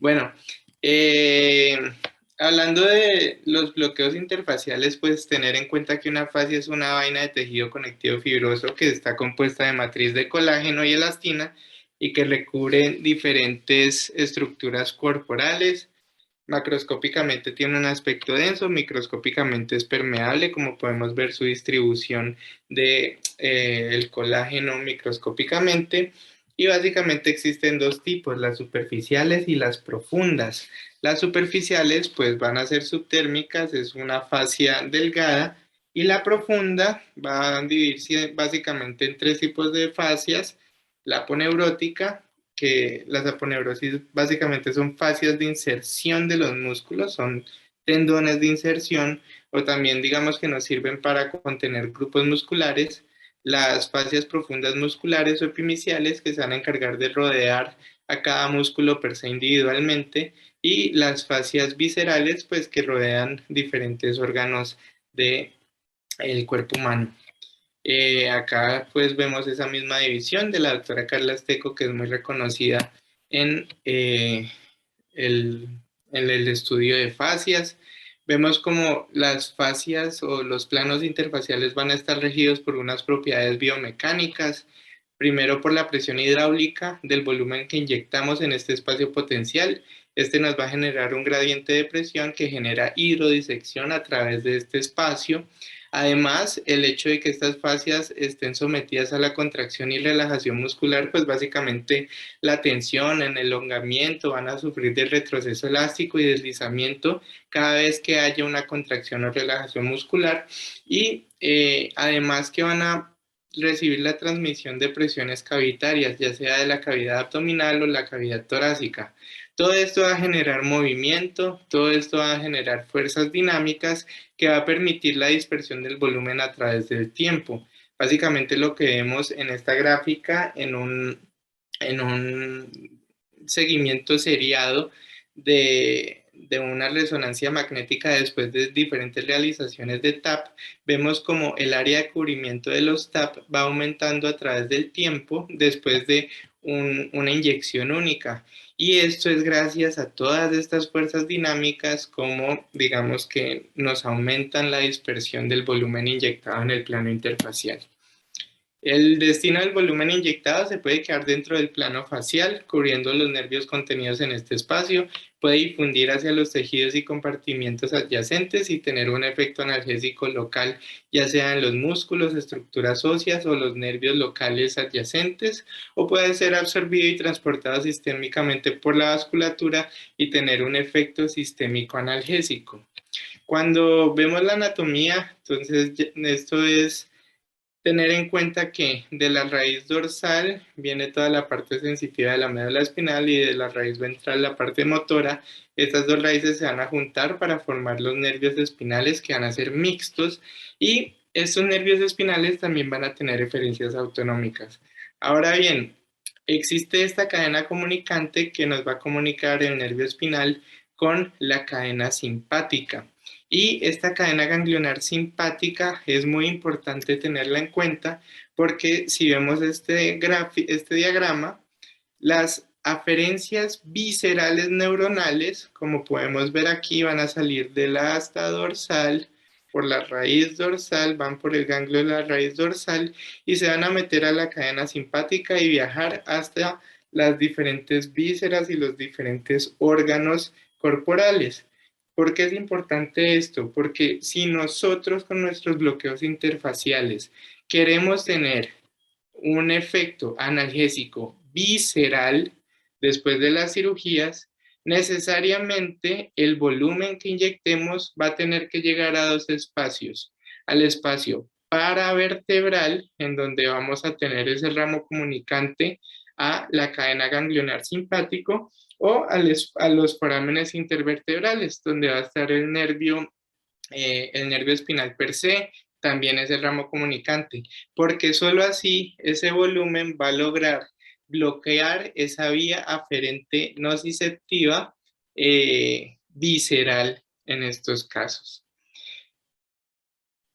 Bueno, eh, hablando de los bloqueos interfaciales, pues tener en cuenta que una fascia es una vaina de tejido conectivo fibroso que está compuesta de matriz de colágeno y elastina y que recubre diferentes estructuras corporales. Macroscópicamente tiene un aspecto denso, microscópicamente es permeable, como podemos ver su distribución de el colágeno microscópicamente. Y básicamente existen dos tipos, las superficiales y las profundas. Las superficiales pues van a ser subtérmicas, es una fascia delgada, y la profunda va a dividirse básicamente en tres tipos de fascias: la aponeurótica, que las aponeurosis básicamente son fascias de inserción de los músculos, son tendones de inserción, o también digamos que nos sirven para contener grupos musculares. Las fascias profundas musculares o epimiciales, que se van a encargar de rodear a cada músculo per se individualmente, y las fascias viscerales, pues que rodean diferentes órganos del cuerpo humano. Acá pues vemos esa misma división de la doctora Carla Esteco, que es muy reconocida en, el, en el estudio de fascias. Vemos como las fascias o los planos interfaciales van a estar regidos por unas propiedades biomecánicas. Primero, por la presión hidráulica del volumen que inyectamos en este espacio potencial. Este nos va a generar un gradiente de presión que genera hidrodisección a través de este espacio. Además, el hecho de que estas fascias estén sometidas a la contracción y relajación muscular, pues básicamente la tensión, el elongamiento, van a sufrir del retroceso elástico y deslizamiento cada vez que haya una contracción o relajación muscular. Y además que van a recibir la transmisión de presiones cavitarias, ya sea de la cavidad abdominal o la cavidad torácica. Todo esto va a generar movimiento, todo esto va a generar fuerzas dinámicas que va a permitir la dispersión del volumen a través del tiempo. Básicamente lo que vemos en esta gráfica, en un seguimiento seriado de una resonancia magnética después de diferentes realizaciones de TAP, vemos como el área de cubrimiento de los TAP va aumentando a través del tiempo después de una inyección única. Y esto es gracias a todas estas fuerzas dinámicas, como digamos que nos aumentan la dispersión del volumen inyectado en el plano interfacial. El destino del volumen inyectado se puede quedar dentro del plano facial, cubriendo los nervios contenidos en este espacio, puede difundir hacia los tejidos y compartimientos adyacentes y tener un efecto analgésico local, ya sea en los músculos, estructuras óseas o los nervios locales adyacentes, o puede ser absorbido y transportado sistémicamente por la vasculatura y tener un efecto sistémico analgésico. Cuando vemos la anatomía, entonces esto es tener en cuenta que de la raíz dorsal viene toda la parte sensitiva de la médula espinal y de la raíz ventral la parte motora. Estas dos raíces se van a juntar para formar los nervios espinales, que van a ser mixtos, y estos nervios espinales también van a tener referencias autonómicas. Ahora bien, existe esta cadena comunicante que nos va a comunicar el nervio espinal con la cadena simpática. Y esta cadena ganglionar simpática es muy importante tenerla en cuenta, porque si vemos este diagrama, las aferencias viscerales neuronales, como podemos ver aquí, van a salir de la asta dorsal por la raíz dorsal, van por el ganglio de la raíz dorsal y se van a meter a la cadena simpática y viajar hasta las diferentes vísceras y los diferentes órganos corporales. ¿Por qué es importante esto? Porque si nosotros con nuestros bloqueos interfaciales queremos tener un efecto analgésico visceral después de las cirugías, necesariamente el volumen que inyectemos va a tener que llegar a dos espacios: al espacio paravertebral, en donde vamos a tener ese ramo comunicante a la cadena ganglionar simpático, o a los forámenes intervertebrales, donde va a estar el nervio espinal per se, también es el ramo comunicante, porque solo así ese volumen va a lograr bloquear esa vía aferente nociceptiva visceral en estos casos.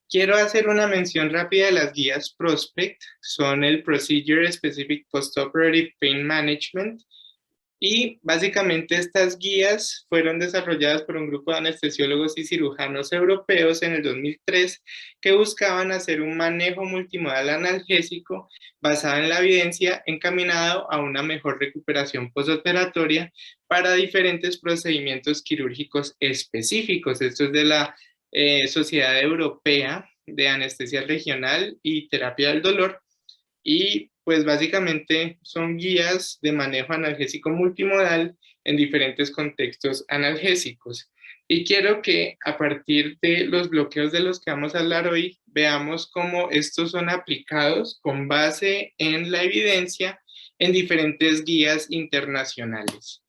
Quiero hacer una mención rápida de las guías Prospect. Son el Procedure Specific Postoperative Pain Management, Y básicamente estas guías fueron desarrolladas por un grupo de anestesiólogos y cirujanos europeos en el 2003 que buscaban hacer un manejo multimodal analgésico basado en la evidencia encaminado a una mejor recuperación postoperatoria para diferentes procedimientos quirúrgicos específicos. Esto es de la Sociedad Europea de Anestesia Regional y Terapia del Dolor. Y pues básicamente son guías de manejo analgésico multimodal en diferentes contextos analgésicos. Y quiero que a partir de los bloqueos de los que vamos a hablar hoy, veamos cómo estos son aplicados con base en la evidencia en diferentes guías internacionales.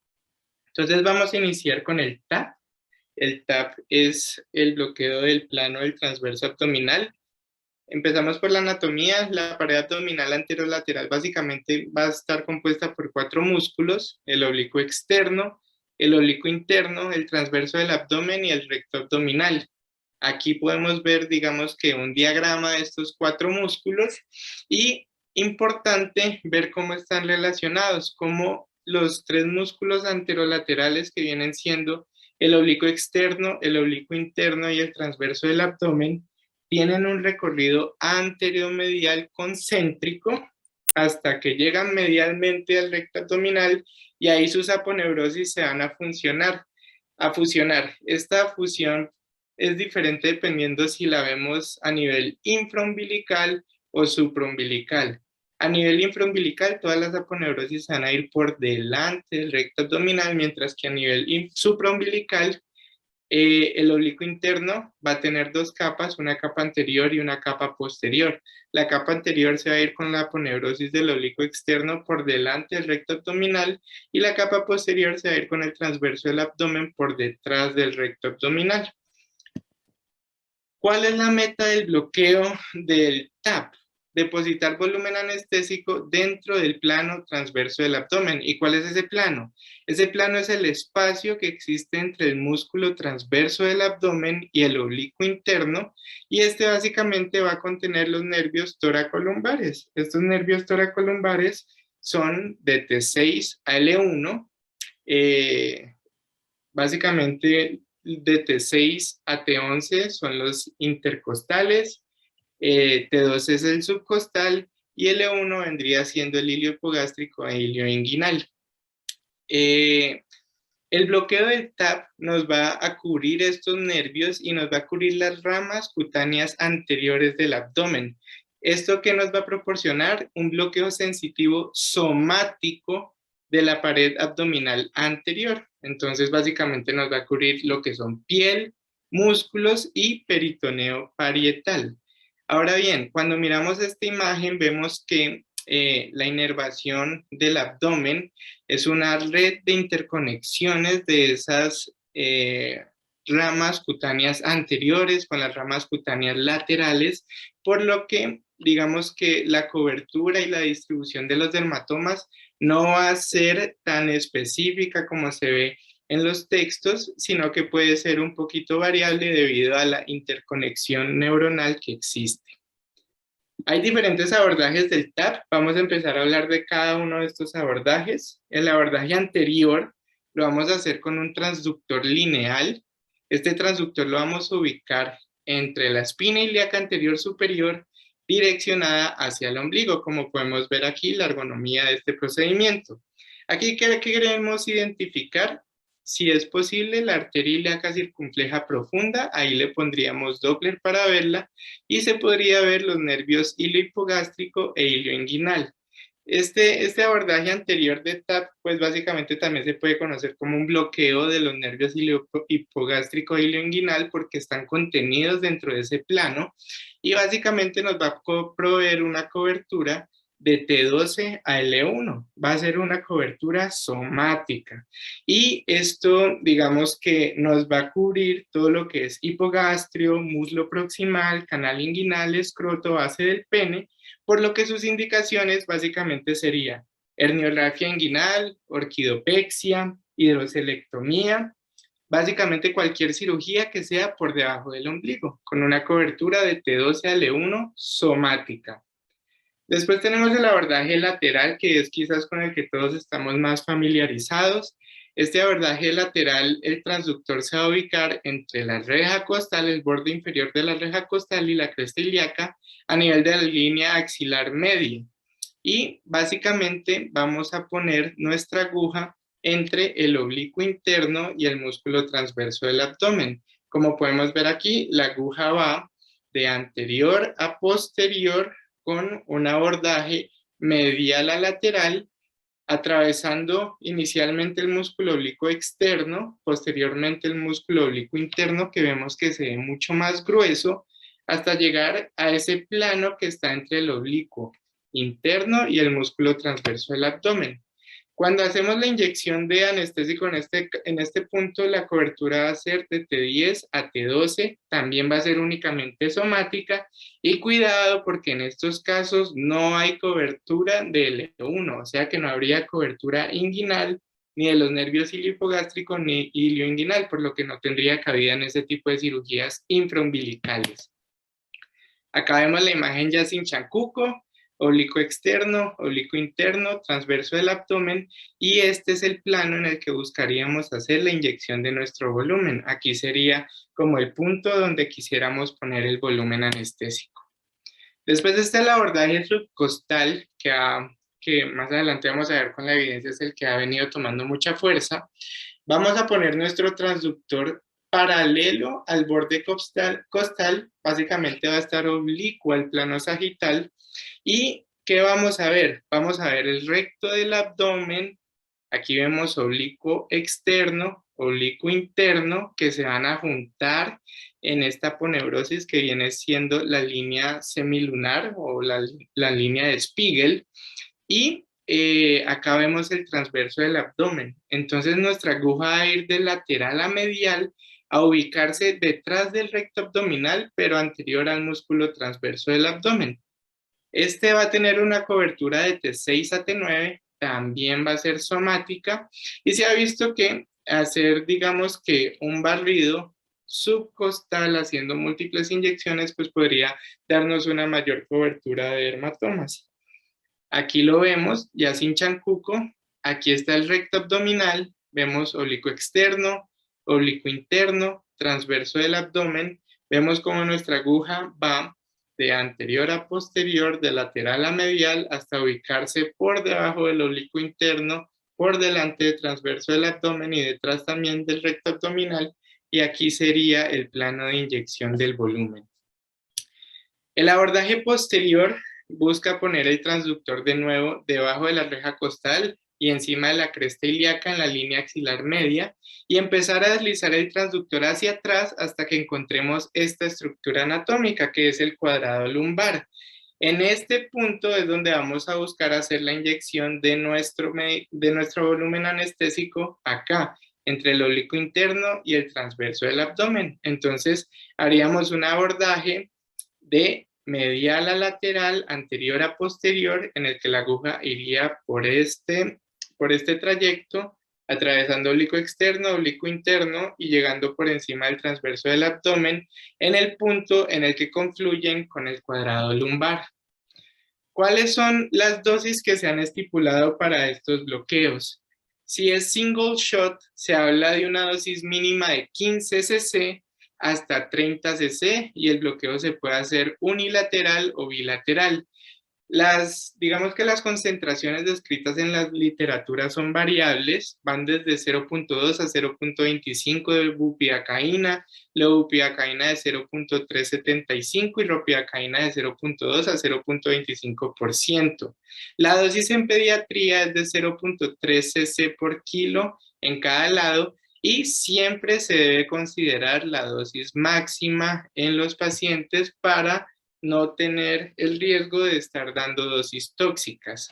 Entonces vamos a iniciar con el TAP. El TAP es el bloqueo del plano del transverso abdominal. Empezamos por la anatomía. La pared abdominal anterolateral básicamente va a estar compuesta por 4 músculos: el oblicuo externo, el oblicuo interno, el transverso del abdomen y el recto abdominal. Aquí podemos ver, digamos que un diagrama de estos 4 músculos y importante ver cómo están relacionados, cómo los 3 músculos anterolaterales que vienen siendo el oblicuo externo, el oblicuo interno y el transverso del abdomen tienen un recorrido anteromedial concéntrico hasta que llegan medialmente al recto abdominal y ahí sus aponeurosis se van a fusionar. Esta fusión es diferente dependiendo si la vemos a nivel infraumbilical o supraumbilical. A nivel infraumbilical, todas las aponeurosis van a ir por delante del recto abdominal, mientras que a nivel supraumbilical, el oblicuo interno va a tener 2 capas, una capa anterior y una capa posterior. La capa anterior se va a ir con la aponeurosis del oblicuo externo por delante del recto abdominal y la capa posterior se va a ir con el transverso del abdomen por detrás del recto abdominal. ¿Cuál es la meta del bloqueo del TAP? Depositar volumen anestésico dentro del plano transverso del abdomen. ¿Y cuál es ese plano? Ese plano es el espacio que existe entre el músculo transverso del abdomen y el oblicuo interno, y este básicamente va a contener los nervios toracolumbares. Estos nervios toracolumbares son de T6 a L1, básicamente de T6 a T11 son los intercostales, T2 es el subcostal y L1 vendría siendo el hilio hipogástrico e hilio inguinal. El bloqueo del TAP nos va a cubrir estos nervios y nos va a cubrir las ramas cutáneas anteriores del abdomen. ¿Esto qué nos va a proporcionar? Un bloqueo sensitivo somático de la pared abdominal anterior. Entonces, básicamente nos va a cubrir lo que son piel, músculos y peritoneo parietal. Ahora bien, cuando miramos esta imagen, vemos que la inervación del abdomen es una red de interconexiones de esas ramas cutáneas anteriores con las ramas cutáneas laterales, por lo que digamos que la cobertura y la distribución de los dermatomas no va a ser tan específica como se ve en los textos, sino que puede ser un poquito variable debido a la interconexión neuronal que existe. Hay diferentes abordajes del TAP. Vamos a empezar a hablar de cada uno de estos abordajes. El abordaje anterior lo vamos a hacer con un transductor lineal. Este transductor lo vamos a ubicar entre la espina ilíaca anterior superior direccionada hacia el ombligo, como podemos ver aquí la ergonomía de este procedimiento. Aquí ¿qué queremos identificar? Si es posible, la arteria ilíaca circunfleja profunda, ahí le pondríamos Doppler para verla, y se podría ver los nervios hilio hipogástrico e hilio inguinal. Este abordaje anterior de TAP, pues básicamente también se puede conocer como un bloqueo de los nervios hilio hipogástrico e hilio inguinal porque están contenidos dentro de ese plano, y básicamente nos va a proveer una cobertura de T12 a L1, va a ser una cobertura somática. Y esto, digamos que nos va a cubrir todo lo que es hipogastrio, muslo proximal, canal inguinal, escroto, base del pene, por lo que sus indicaciones básicamente serían herniorrafia inguinal, orquidopexia, hidrocelectomía, básicamente cualquier cirugía que sea por debajo del ombligo, con una cobertura de T12 a L1 somática. Después tenemos el abordaje lateral, que es quizás con el que todos estamos más familiarizados. Este abordaje lateral, el transductor se va a ubicar entre la reja costal, el borde inferior de la reja costal y la cresta ilíaca a nivel de la línea axilar media. Y básicamente vamos a poner nuestra aguja entre el oblicuo interno y el músculo transverso del abdomen. Como podemos ver aquí, la aguja va de anterior a posterior con un abordaje medial a lateral, atravesando inicialmente el músculo oblicuo externo, posteriormente el músculo oblicuo interno, que vemos que se ve mucho más grueso, hasta llegar a ese plano que está entre el oblicuo interno y el músculo transverso del abdomen. Cuando hacemos la inyección de anestésico en este punto, la cobertura va a ser de T10 a T12, también va a ser únicamente somática, y cuidado porque en estos casos no hay cobertura de L1, o sea que no habría cobertura inguinal, ni de los nervios iliohipogástricos ni ilioinguinal, por lo que no tendría cabida en ese tipo de cirugías infraumbilicales. Acá vemos la imagen ya sin chancuco, oblicuo externo, oblicuo interno, transverso del abdomen, y este es el plano en el que buscaríamos hacer la inyección de nuestro volumen. Aquí sería como el punto donde quisiéramos poner el volumen anestésico. Después está el abordaje subcostal, que más adelante vamos a ver con la evidencia es el que ha venido tomando mucha fuerza. Vamos a poner nuestro transductor paralelo al borde costal, básicamente va a estar oblicuo al plano sagital. ¿Y qué vamos a ver? Vamos a ver el recto del abdomen, aquí vemos oblicuo externo, oblicuo interno, que se van a juntar en esta aponeurosis que viene siendo la línea semilunar o la línea de Spiegel. Y acá vemos el transverso del abdomen. Entonces nuestra aguja va a ir de lateral a medial a ubicarse detrás del recto abdominal, pero anterior al músculo transverso del abdomen. Este va a tener una cobertura de T6 a T9, también va a ser somática, y se ha visto que hacer, digamos que un barrido subcostal haciendo múltiples inyecciones, pues podría darnos una mayor cobertura de dermatomas. Aquí lo vemos, ya sin chancuco. Aquí está el recto abdominal. Vemos oblicuo externo, oblicuo interno, transverso del abdomen. Vemos cómo nuestra aguja va de anterior a posterior, de lateral a medial, hasta ubicarse por debajo del oblicuo interno, por delante del transverso del abdomen y detrás también del recto abdominal. Y aquí sería el plano de inyección del volumen. El abordaje posterior busca poner el transductor de nuevo debajo de la reja costal y encima de la cresta ilíaca en la línea axilar media y empezar a deslizar el transductor hacia atrás hasta que encontremos esta estructura anatómica que es el cuadrado lumbar. En este punto es donde vamos a buscar hacer la inyección de nuestro volumen anestésico acá, entre el oblicuo interno y el transverso del abdomen. Entonces haríamos un abordaje de medial a lateral, anterior a posterior, en el que la aguja iría por este trayecto, atravesando oblicuo externo, oblicuo interno y llegando por encima del transverso del abdomen en el punto en el que confluyen con el cuadrado lumbar. ¿Cuáles son las dosis que se han estipulado para estos bloqueos? Si es single shot, se habla de una dosis mínima de 15 cc hasta 30 cc y el bloqueo se puede hacer unilateral o bilateral. Digamos que las concentraciones descritas en la literatura son variables, van desde 0.2 a 0.25 de bupivacaína, la bupivacaína de 0.375 y ropivacaína de 0.2 a 0.25%. La dosis en pediatría es de 0.3 cc por kilo en cada lado y siempre se debe considerar la dosis máxima en los pacientes para no tener el riesgo de estar dando dosis tóxicas.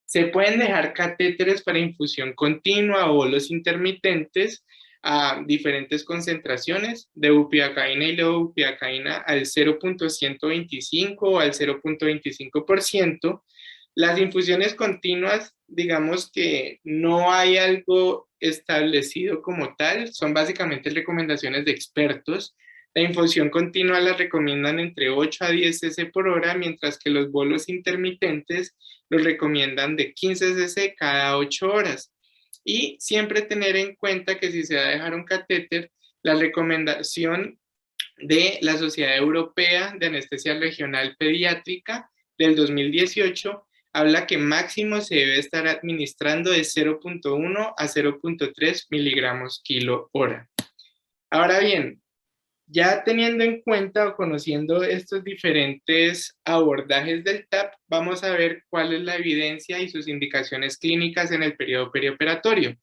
Se pueden dejar catéteres para infusión continua o bolos intermitentes a diferentes concentraciones de bupivacaína y levobupivacaína al 0.125 o al 0.25%. Las infusiones continuas, digamos que no hay algo establecido como tal, son básicamente recomendaciones de expertos. La infusión continua la recomiendan entre 8 a 10 cc por hora, mientras que los bolos intermitentes los recomiendan de 15 cc cada 8 horas. Y siempre tener en cuenta que si se va a dejar un catéter, la recomendación de la Sociedad Europea de Anestesia Regional Pediátrica del 2018 habla que máximo se debe estar administrando de 0.1 a 0.3 miligramos kilo hora. Ahora bien, ya teniendo en cuenta o conociendo estos diferentes abordajes del TAP, vamos a ver cuál es la evidencia y sus indicaciones clínicas en el periodo perioperatorio.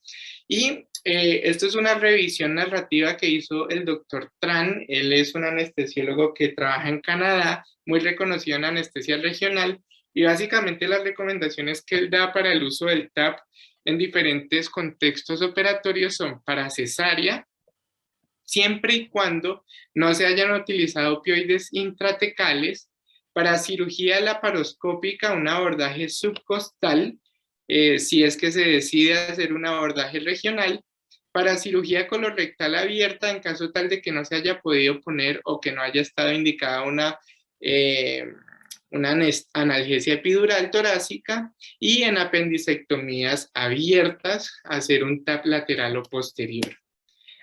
Y esto es una revisión narrativa que hizo el doctor Tran. Él es un anestesiólogo que trabaja en Canadá, muy reconocido en anestesia regional, y básicamente las recomendaciones que él da para el uso del TAP en diferentes contextos operatorios son para cesárea, siempre y cuando no se hayan utilizado opioides intratecales, para cirugía laparoscópica, un abordaje subcostal, si es que se decide hacer un abordaje regional, para cirugía colorectal abierta en caso tal de que no se haya podido poner o que no haya estado indicada una analgesia epidural torácica, y en apendicectomías abiertas hacer un TAP lateral o posterior.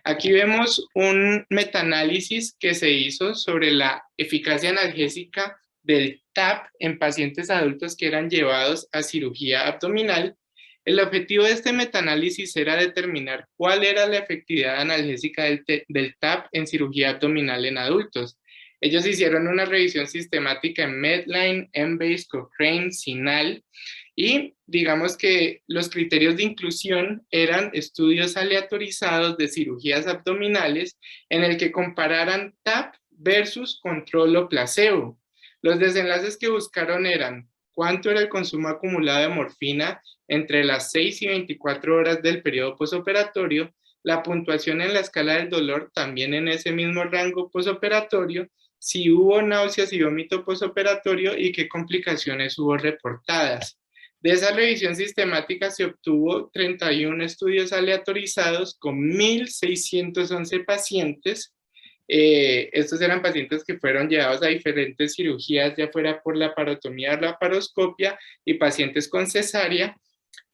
Aquí vemos un metaanálisis que se hizo sobre la eficacia analgésica del TAP en pacientes adultos que eran llevados a cirugía abdominal. El objetivo de este metaanálisis era determinar cuál era la efectividad analgésica del TAP en cirugía abdominal en adultos. Ellos hicieron una revisión sistemática en Medline, Embase, Cochrane, CINAHL, y digamos que los criterios de inclusión eran estudios aleatorizados de cirugías abdominales en el que compararan TAP versus control o placebo. Los desenlaces que buscaron eran cuánto era el consumo acumulado de morfina entre las 6 y 24 horas del periodo posoperatorio, la puntuación en la escala del dolor también en ese mismo rango posoperatorio, si hubo náuseas y vómito posoperatorio y qué complicaciones hubo reportadas. De esa revisión sistemática se obtuvo 31 estudios aleatorizados con 1.611 pacientes. Estos eran pacientes que fueron llevados a diferentes cirugías, ya fuera por laparotomía o laparoscopia, y pacientes con cesárea.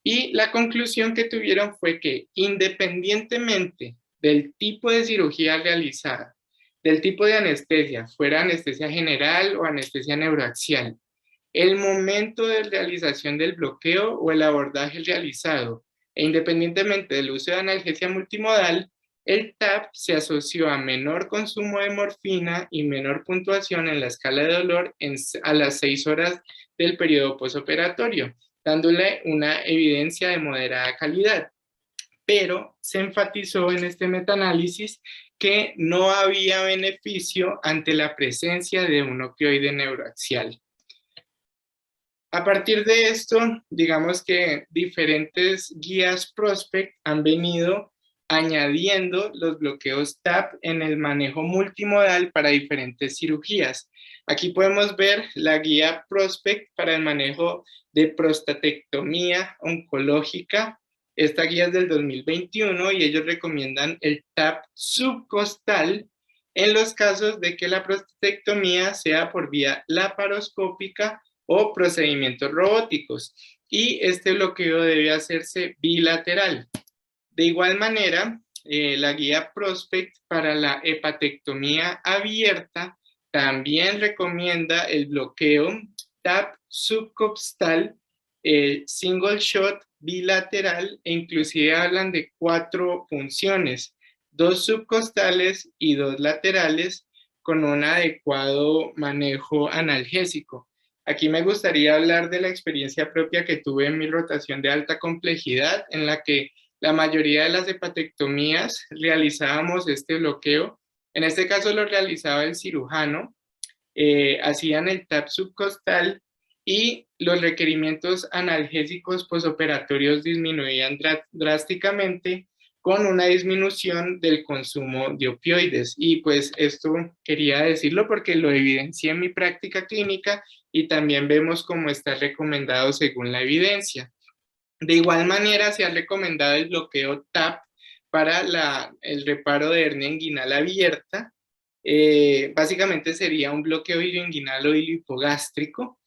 Y la conclusión que tuvieron fue que independientemente del tipo de cirugía realizada, del tipo de anestesia, fuera anestesia general o anestesia neuroaxial, el momento de realización del bloqueo o el abordaje realizado, e independientemente del uso de analgesia multimodal, el TAP se asoció a menor consumo de morfina y menor puntuación en la escala de dolor a las 6 horas del periodo posoperatorio, dándole una evidencia de moderada calidad. Pero se enfatizó en este metaanálisis que no había beneficio ante la presencia de un opioide neuroaxial. A partir de esto, digamos que diferentes guías Prospect han venido añadiendo los bloqueos TAP en el manejo multimodal para diferentes cirugías. Aquí podemos ver la guía Prospect para el manejo de prostatectomía oncológica. Esta guía es del 2021 y ellos recomiendan el TAP subcostal en los casos de que la prostatectomía sea por vía laparoscópica o procedimientos robóticos, y este bloqueo debe hacerse bilateral. De igual manera, la guía Prospect para la hepatectomía abierta también recomienda el bloqueo TAP subcostal, single shot bilateral, e inclusive hablan de 4 punciones, 2 subcostales y 2 laterales, con un adecuado manejo analgésico. Aquí me gustaría hablar de la experiencia propia que tuve en mi rotación de alta complejidad, en la que la mayoría de las hepatectomías realizábamos este bloqueo. En este caso lo realizaba el cirujano, hacían el TAP subcostal y los requerimientos analgésicos posoperatorios disminuían drásticamente con una disminución del consumo de opioides. Y pues esto quería decirlo porque lo evidencié en mi práctica clínica y también vemos cómo está recomendado según la evidencia. De igual manera, se ha recomendado el bloqueo TAP para el reparo de hernia inguinal abierta, Básicamente sería un bloqueo ilioinguinal o iliohipogástrico.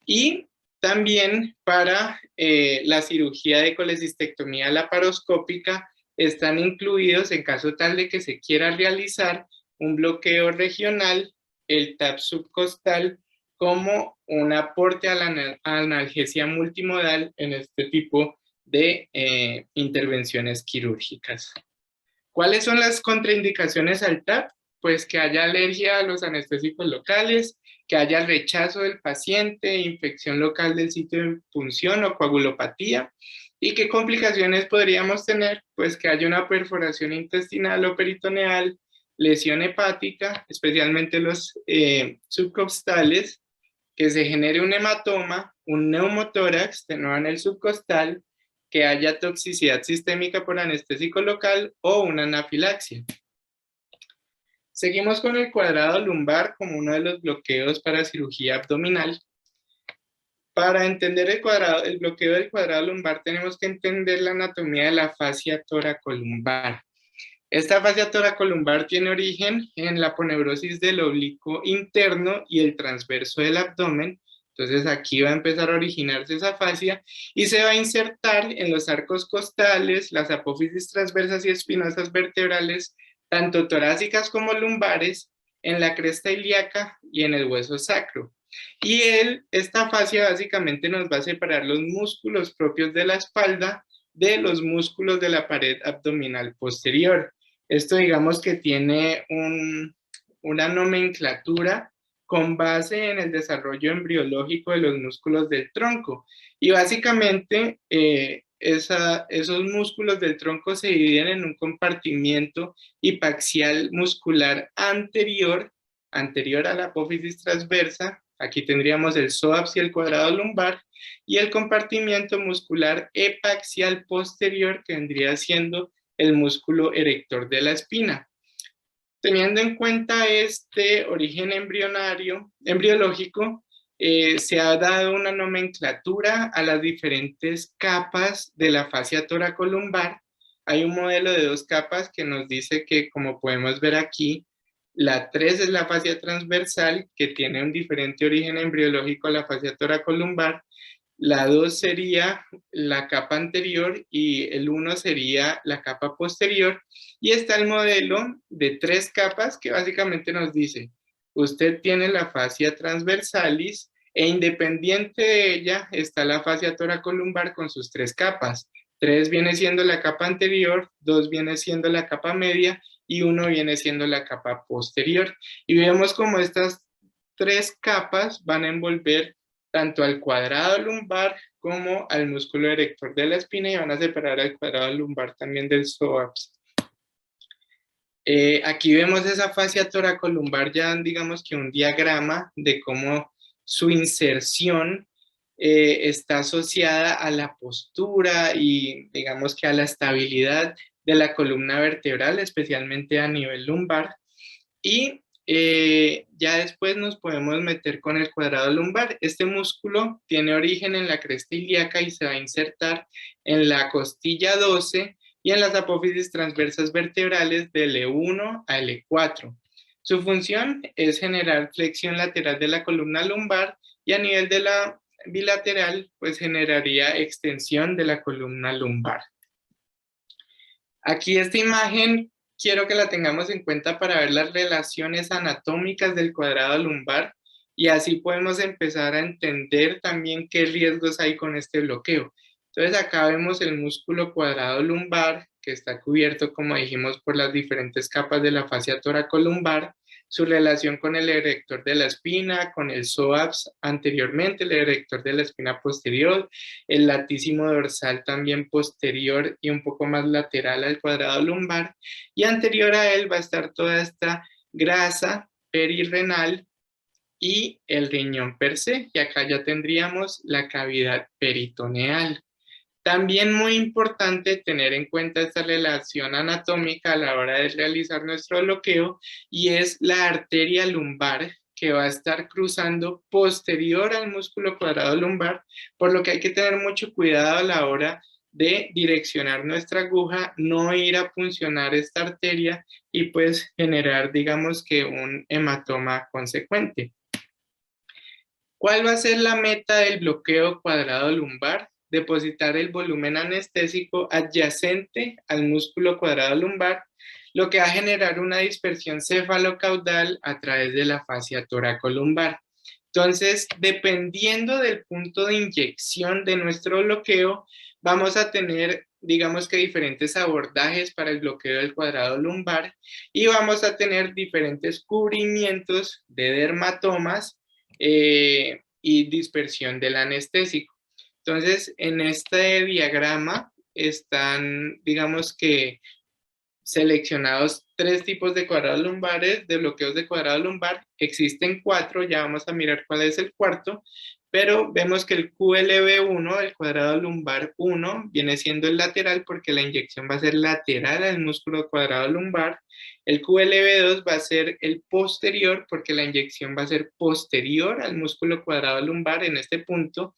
Y también para la cirugía de colecistectomía laparoscópica están incluidos, en caso tal de que se quiera realizar, un bloqueo regional, el TAP subcostal, como un aporte a la analgesia multimodal en este tipo de intervenciones quirúrgicas. ¿Cuáles son las contraindicaciones al TAP? Pues que haya alergia a los anestésicos locales, que haya rechazo del paciente, infección local del sitio de punción o coagulopatía. ¿Y qué complicaciones podríamos tener? Pues que haya una perforación intestinal o peritoneal, lesión hepática, especialmente los subcostales, que se genere un hematoma, un neumotórax de nuevo en el subcostal, que haya toxicidad sistémica por anestésico local o una anafilaxia. Seguimos con el cuadrado lumbar como uno de los bloqueos para cirugía abdominal. Para entender el bloqueo del cuadrado lumbar tenemos que entender la anatomía de la fascia toracolumbar. Esta fascia toracolumbar tiene origen en la aponeurosis del oblicuo interno y el transverso del abdomen. Entonces aquí va a empezar a originarse esa fascia y se va a insertar en los arcos costales, las apófisis transversas y espinosas vertebrales, tanto torácicas como lumbares, en la cresta ilíaca y en el hueso sacro. Y esta fascia básicamente nos va a separar los músculos propios de la espalda de los músculos de la pared abdominal posterior. Esto digamos que tiene una nomenclatura con base en el desarrollo embriológico de los músculos del tronco. Y básicamente esos músculos del tronco se dividen en un compartimiento hipaxial muscular anterior a la apófisis transversa. Aquí tendríamos el psoas y el cuadrado lumbar, y el compartimiento muscular epaxial posterior, que vendría siendo el músculo erector de la espina. Teniendo en cuenta este origen embriológico, se ha dado una nomenclatura a las diferentes capas de la fascia toracolumbar. Hay un modelo de 2 capas que nos dice que, como podemos ver aquí, la 3 es la fascia transversal, que tiene un diferente origen embriológico a la fascia toracolumbar. La 2 sería la capa anterior y el 1 sería la capa posterior. Y está el modelo de 3 capas que básicamente nos dice, usted tiene la fascia transversalis e independiente de ella está la fascia toracolumbar con sus 3 capas. 3 viene siendo la capa anterior, 2 viene siendo la capa media y 1 viene siendo la capa posterior. Y vemos como estas 3 capas van a envolver tanto al cuadrado lumbar como al músculo erector de la espina y van a separar al cuadrado lumbar también del psoas. Aquí vemos esa fascia toracolumbar ya, digamos que un diagrama de cómo su inserción está asociada a la postura y digamos que a la estabilidad de la columna vertebral, especialmente a nivel lumbar. Y ya después nos podemos meter con el cuadrado lumbar. Este músculo tiene origen en la cresta ilíaca y se va a insertar en la costilla 12 y en las apófisis transversas vertebrales del L1 a L4. Su función es generar flexión lateral de la columna lumbar y a nivel de la bilateral, pues generaría extensión de la columna lumbar. Aquí esta imagen quiero que la tengamos en cuenta para ver las relaciones anatómicas del cuadrado lumbar y así podemos empezar a entender también qué riesgos hay con este bloqueo. Entonces acá vemos el músculo cuadrado lumbar que está cubierto, como dijimos, por las diferentes capas de la fascia toracolumbar, su relación con el erector de la espina, con el psoas anteriormente, el erector de la espina posterior, el latísimo dorsal también posterior y un poco más lateral al cuadrado lumbar, y anterior a él va a estar toda esta grasa perirrenal y el riñón per se, y acá ya tendríamos la cavidad peritoneal. También muy importante tener en cuenta esta relación anatómica a la hora de realizar nuestro bloqueo, y es la arteria lumbar que va a estar cruzando posterior al músculo cuadrado lumbar, por lo que hay que tener mucho cuidado a la hora de direccionar nuestra aguja, no ir a puncionar esta arteria y pues generar, digamos que un hematoma consecuente. ¿Cuál va a ser la meta del bloqueo cuadrado lumbar? Depositar el volumen anestésico adyacente al músculo cuadrado lumbar, lo que va a generar una dispersión cefalocaudal a través de la fascia toracolumbar. Entonces, dependiendo del punto de inyección de nuestro bloqueo, vamos a tener, digamos que diferentes abordajes para el bloqueo del cuadrado lumbar y vamos a tener diferentes cubrimientos de dermatomas y dispersión del anestésico. Entonces, en este diagrama están, digamos que, seleccionados 3 tipos de cuadrados lumbares, de bloqueos de cuadrado lumbar. Existen 4, ya vamos a mirar cuál es el cuarto, pero vemos que el QLB1, el cuadrado lumbar 1, viene siendo el lateral porque la inyección va a ser lateral al músculo cuadrado lumbar. El QLB2 va a ser el posterior porque la inyección va a ser posterior al músculo cuadrado lumbar en este punto.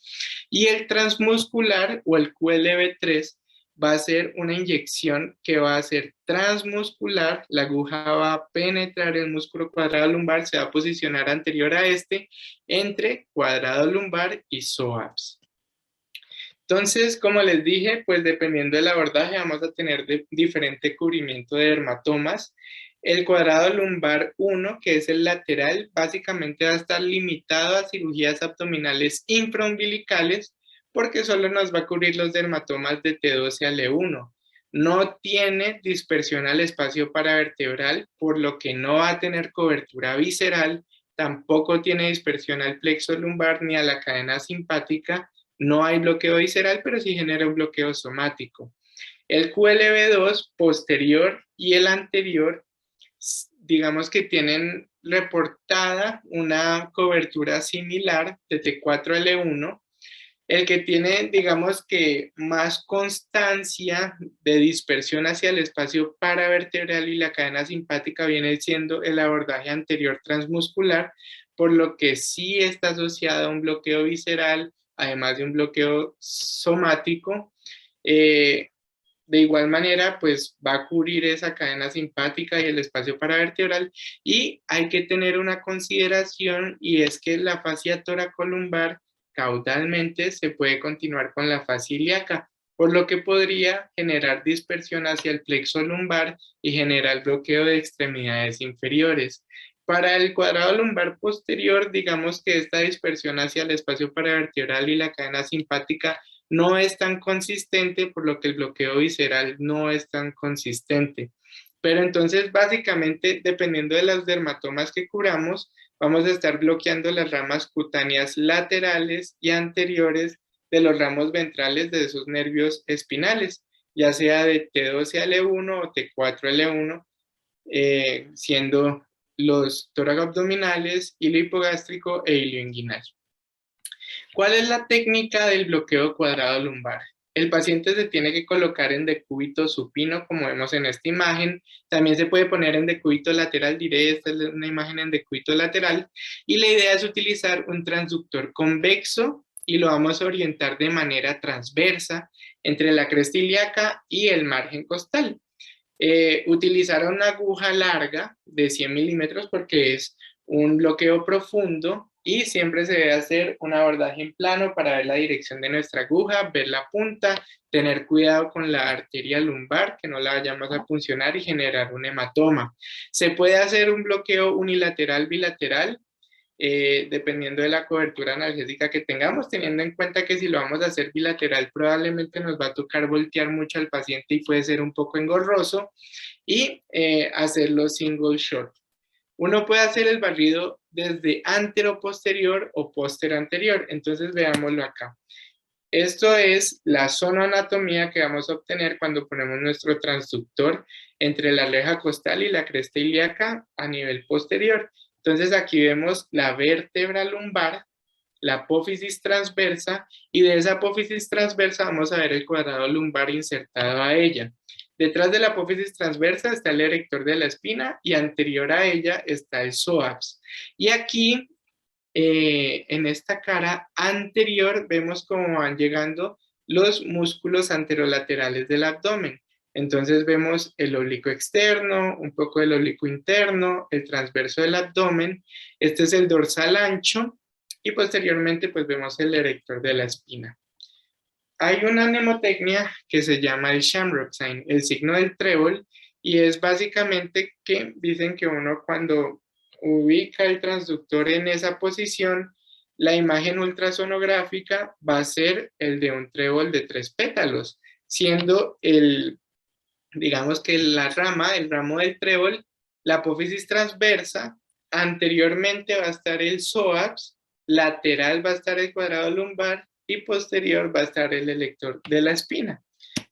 Y el transmuscular o el QLB3 va a ser una inyección que va a ser transmuscular, la aguja va a penetrar el músculo cuadrado lumbar, se va a posicionar anterior a este, entre cuadrado lumbar y psoas. Entonces, como les dije, pues dependiendo del abordaje vamos a tener diferente cubrimiento de dermatomas. El cuadrado lumbar 1, que es el lateral, básicamente va a estar limitado a cirugías abdominales infraumbilicales, porque solo nos va a cubrir los dermatomas de T12 al E1. No tiene dispersión al espacio paravertebral, por lo que no va a tener cobertura visceral, tampoco tiene dispersión al plexo lumbar ni a la cadena simpática, no hay bloqueo visceral, pero sí genera un bloqueo somático. El QLB2 posterior y el anterior, digamos que tienen reportada una cobertura similar de T4 al E1. El que tiene, digamos que, más constancia de dispersión hacia el espacio paravertebral y la cadena simpática viene siendo el abordaje anterior transmuscular, por lo que sí está asociado a un bloqueo visceral, además de un bloqueo somático. De igual manera, pues va a cubrir esa cadena simpática y el espacio paravertebral. Y hay que tener una consideración, y es que la fascia toracolumbar caudalmente se puede continuar con la fascia ilíaca, por lo que podría generar dispersión hacia el plexo lumbar y generar bloqueo de extremidades inferiores. Para el cuadrado lumbar posterior, digamos que esta dispersión hacia el espacio paravertebral y la cadena simpática no es tan consistente, por lo que el bloqueo visceral no es tan consistente. Pero entonces, básicamente, dependiendo de las dermatomas que curamos, vamos a estar bloqueando las ramas cutáneas laterales y anteriores de los ramos ventrales de esos nervios espinales, ya sea de T12 al E1 o T4 al E1, siendo los toracoabdominales, hilo hipogástrico e hilo inguinal. ¿Cuál es la técnica del bloqueo cuadrado lumbar? El paciente se tiene que colocar en decúbito supino, como vemos en esta imagen. También se puede poner en decúbito lateral, diré, esta es una imagen en decúbito lateral. Y la idea es utilizar un transductor convexo y lo vamos a orientar de manera transversa entre la cresta ilíaca y el margen costal. Utilizar una aguja larga de 100 milímetros porque es un bloqueo profundo y siempre se debe hacer un abordaje en plano para ver la dirección de nuestra aguja, ver la punta, tener cuidado con la arteria lumbar, que no la vayamos a puncionar y generar un hematoma. Se puede hacer un bloqueo unilateral, bilateral, dependiendo de la cobertura analgésica que tengamos, teniendo en cuenta que si lo vamos a hacer bilateral probablemente nos va a tocar voltear mucho al paciente y puede ser un poco engorroso, y hacerlo single shot. Uno puede hacer el barrido desde antero-posterior o póster-anterior, entonces veámoslo acá. Esto es la zonoanatomía que vamos a obtener cuando ponemos nuestro transductor entre la reja costal y la cresta ilíaca a nivel posterior. Entonces aquí vemos la vértebra lumbar, la apófisis transversa, y de esa apófisis transversa vamos a ver el cuadrado lumbar insertado a ella. Detrás de la apófisis transversa está el erector de la espina y anterior a ella está el psoas. Y aquí, en esta cara anterior, vemos cómo van llegando los músculos anterolaterales del abdomen. Entonces vemos el oblicuo externo, un poco del oblicuo interno, el transverso del abdomen. Este es el dorsal ancho y posteriormente pues vemos el erector de la espina. Hay una mnemotecnia que se llama el Shamrock Sign, el signo del trébol, y es básicamente que dicen que uno cuando ubica el transductor en esa posición, la imagen ultrasonográfica va a ser el de un trébol de 3 pétalos, siendo digamos que la rama, el ramo del trébol, la apófisis transversa, anteriormente va a estar el psoas, lateral va a estar el cuadrado lumbar y posterior va a estar el elector de la espina.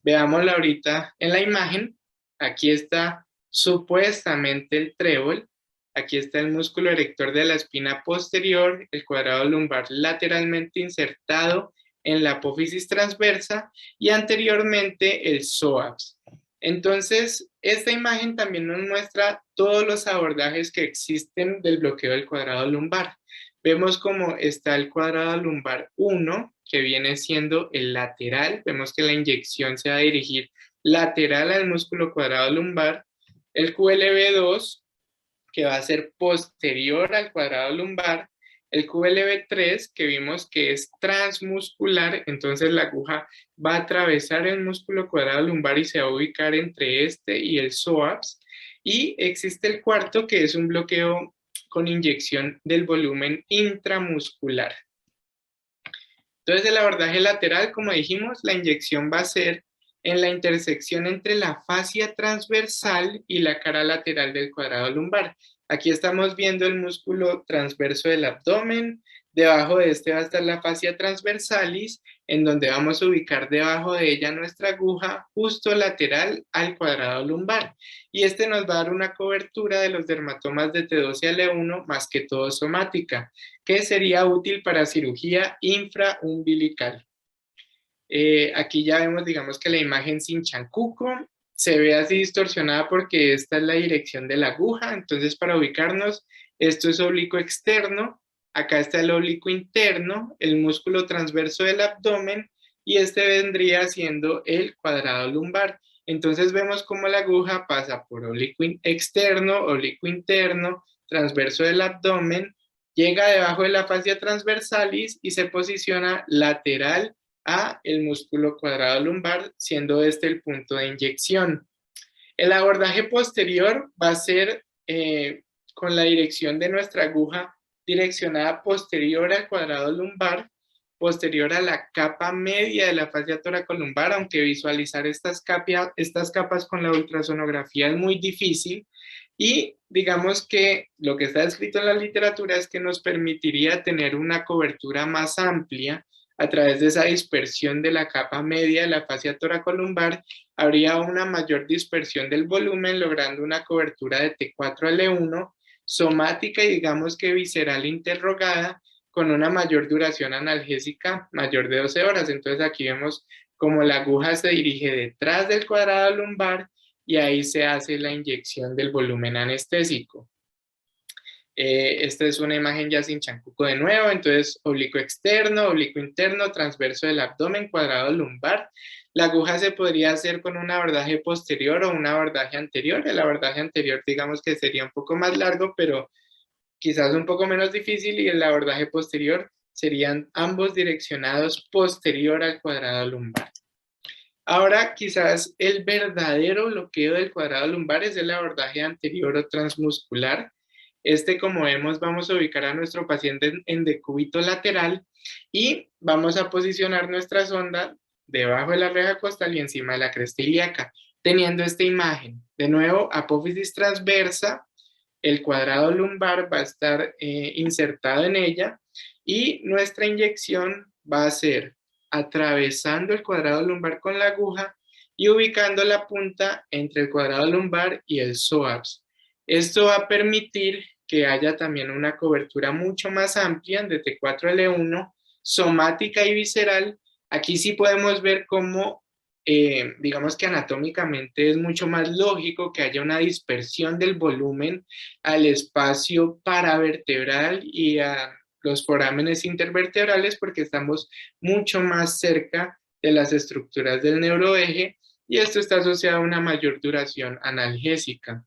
Veámoslo ahorita en la imagen. Aquí está supuestamente el trébol. Aquí está el músculo erector de la espina posterior, el cuadrado lumbar lateralmente insertado en la apófisis transversa y anteriormente el psoas. Entonces, esta imagen también nos muestra todos los abordajes que existen del bloqueo del cuadrado lumbar. Vemos cómo está el cuadrado lumbar 1, que viene siendo el lateral. Vemos que la inyección se va a dirigir lateral al músculo cuadrado lumbar. El QLB2, que va a ser posterior al cuadrado lumbar. El QLB3, que vimos que es transmuscular, entonces la aguja va a atravesar el músculo cuadrado lumbar y se va a ubicar entre este y el psoas. Y existe el cuarto, que es un bloqueo con inyección del volumen intramuscular. Entonces, el abordaje lateral, como dijimos, la inyección va a ser en la intersección entre la fascia transversal y la cara lateral del cuadrado lumbar. Aquí estamos viendo el músculo transverso del abdomen. Debajo de este va a estar la fascia transversalis, en donde vamos a ubicar debajo de ella nuestra aguja justo lateral al cuadrado lumbar. Y este nos va a dar una cobertura de los dermatomas de T2 y L1, más que todo somática, que sería útil para cirugía infraumbilical. Aquí ya vemos, digamos que la imagen sin chancuco se ve así distorsionada porque esta es la dirección de la aguja. Entonces, para ubicarnos, esto es oblicuo externo, acá está el oblicuo interno, el músculo transverso del abdomen, y este vendría siendo el cuadrado lumbar. Entonces vemos cómo la aguja pasa por oblicuo externo, oblicuo interno, transverso del abdomen, llega debajo de la fascia transversalis y se posiciona lateral a el músculo cuadrado lumbar, siendo este el punto de inyección. El abordaje posterior va a ser con la dirección de nuestra aguja direccionada posterior al cuadrado lumbar, posterior a la capa media de la fascia toracolumbar, aunque visualizar estas capas con la ultrasonografía es muy difícil. Y digamos que lo que está escrito en la literatura es que nos permitiría tener una cobertura más amplia a través de esa dispersión de la capa media de la fascia toracolumbar. Habría una mayor dispersión del volumen, logrando una cobertura de T4L1 somática y digamos que visceral interrogada, con una mayor duración analgésica mayor de 12 horas. Entonces aquí vemos como la aguja se dirige detrás del cuadrado lumbar y ahí se hace la inyección del volumen anestésico. Esta es una imagen ya sin chancuco de nuevo, entonces oblicuo externo, oblicuo interno, transverso del abdomen, cuadrado lumbar. La aguja se podría hacer con un abordaje posterior o un abordaje anterior. El abordaje anterior digamos que sería un poco más largo, pero quizás un poco menos difícil, y el abordaje posterior serían ambos direccionados posterior al cuadrado lumbar. Ahora, quizás el verdadero bloqueo del cuadrado lumbar es el abordaje anterior o transmuscular. Como vemos, vamos a ubicar a nuestro paciente en decúbito lateral y vamos a posicionar nuestra sonda debajo de la reja costal y encima de la cresta ilíaca, teniendo esta imagen. De nuevo, apófisis transversa, el cuadrado lumbar va a estar insertado en ella y nuestra inyección va a ser atravesando el cuadrado lumbar con la aguja y ubicando la punta entre el cuadrado lumbar y el psoas. Esto va a permitir que haya también una cobertura mucho más amplia de T4L1, somática y visceral. Aquí sí podemos ver cómo, digamos que anatómicamente es mucho más lógico que haya una dispersión del volumen al espacio paravertebral y a los forámenes intervertebrales, porque estamos mucho más cerca de las estructuras del neuroeje, y esto está asociado a una mayor duración analgésica.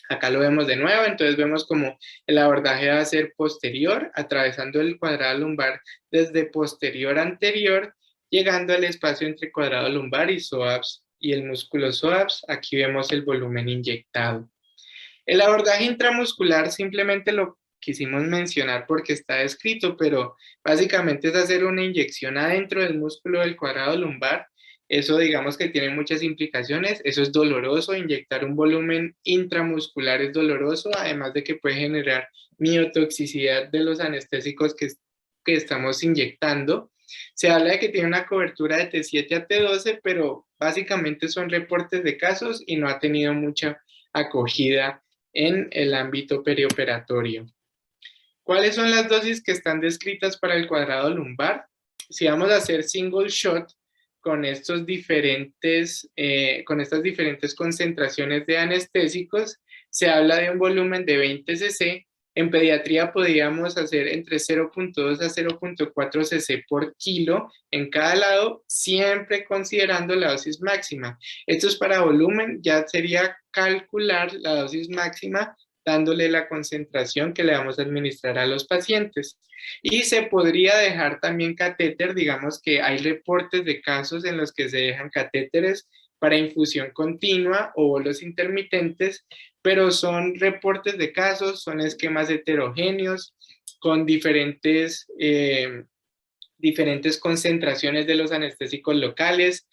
Acá lo vemos de nuevo, entonces vemos como el abordaje va a ser posterior, atravesando el cuadrado lumbar desde posterior a anterior, llegando al espacio entre cuadrado lumbar y psoas y el músculo psoas. Aquí vemos el volumen inyectado. El abordaje intramuscular simplemente lo quisimos mencionar porque está descrito, pero básicamente es hacer una inyección adentro del músculo del cuadrado lumbar. Eso digamos que tiene muchas implicaciones, eso es doloroso, inyectar un volumen intramuscular es doloroso, además de que puede generar miotoxicidad de los anestésicos que estamos inyectando. Se habla de que tiene una cobertura de T7 a T12, pero básicamente son reportes de casos y no ha tenido mucha acogida en el ámbito perioperatorio. ¿Cuáles son las dosis que están descritas para el cuadrado lumbar? Si vamos a hacer single shot con estas diferentes concentraciones de anestésicos, se habla de un volumen de 20 cc. En pediatría podríamos hacer entre 0.2 a 0.4 cc por kilo en cada lado, siempre considerando la dosis máxima. Esto es para volumen, ya sería calcular la dosis máxima dándole la concentración que le vamos a administrar a los pacientes. Y se podría dejar también catéter, digamos que hay reportes de casos en los que se dejan catéteres para infusión continua o bolos intermitentes, pero son reportes de casos, son esquemas heterogéneos con diferentes concentraciones de los anestésicos locales.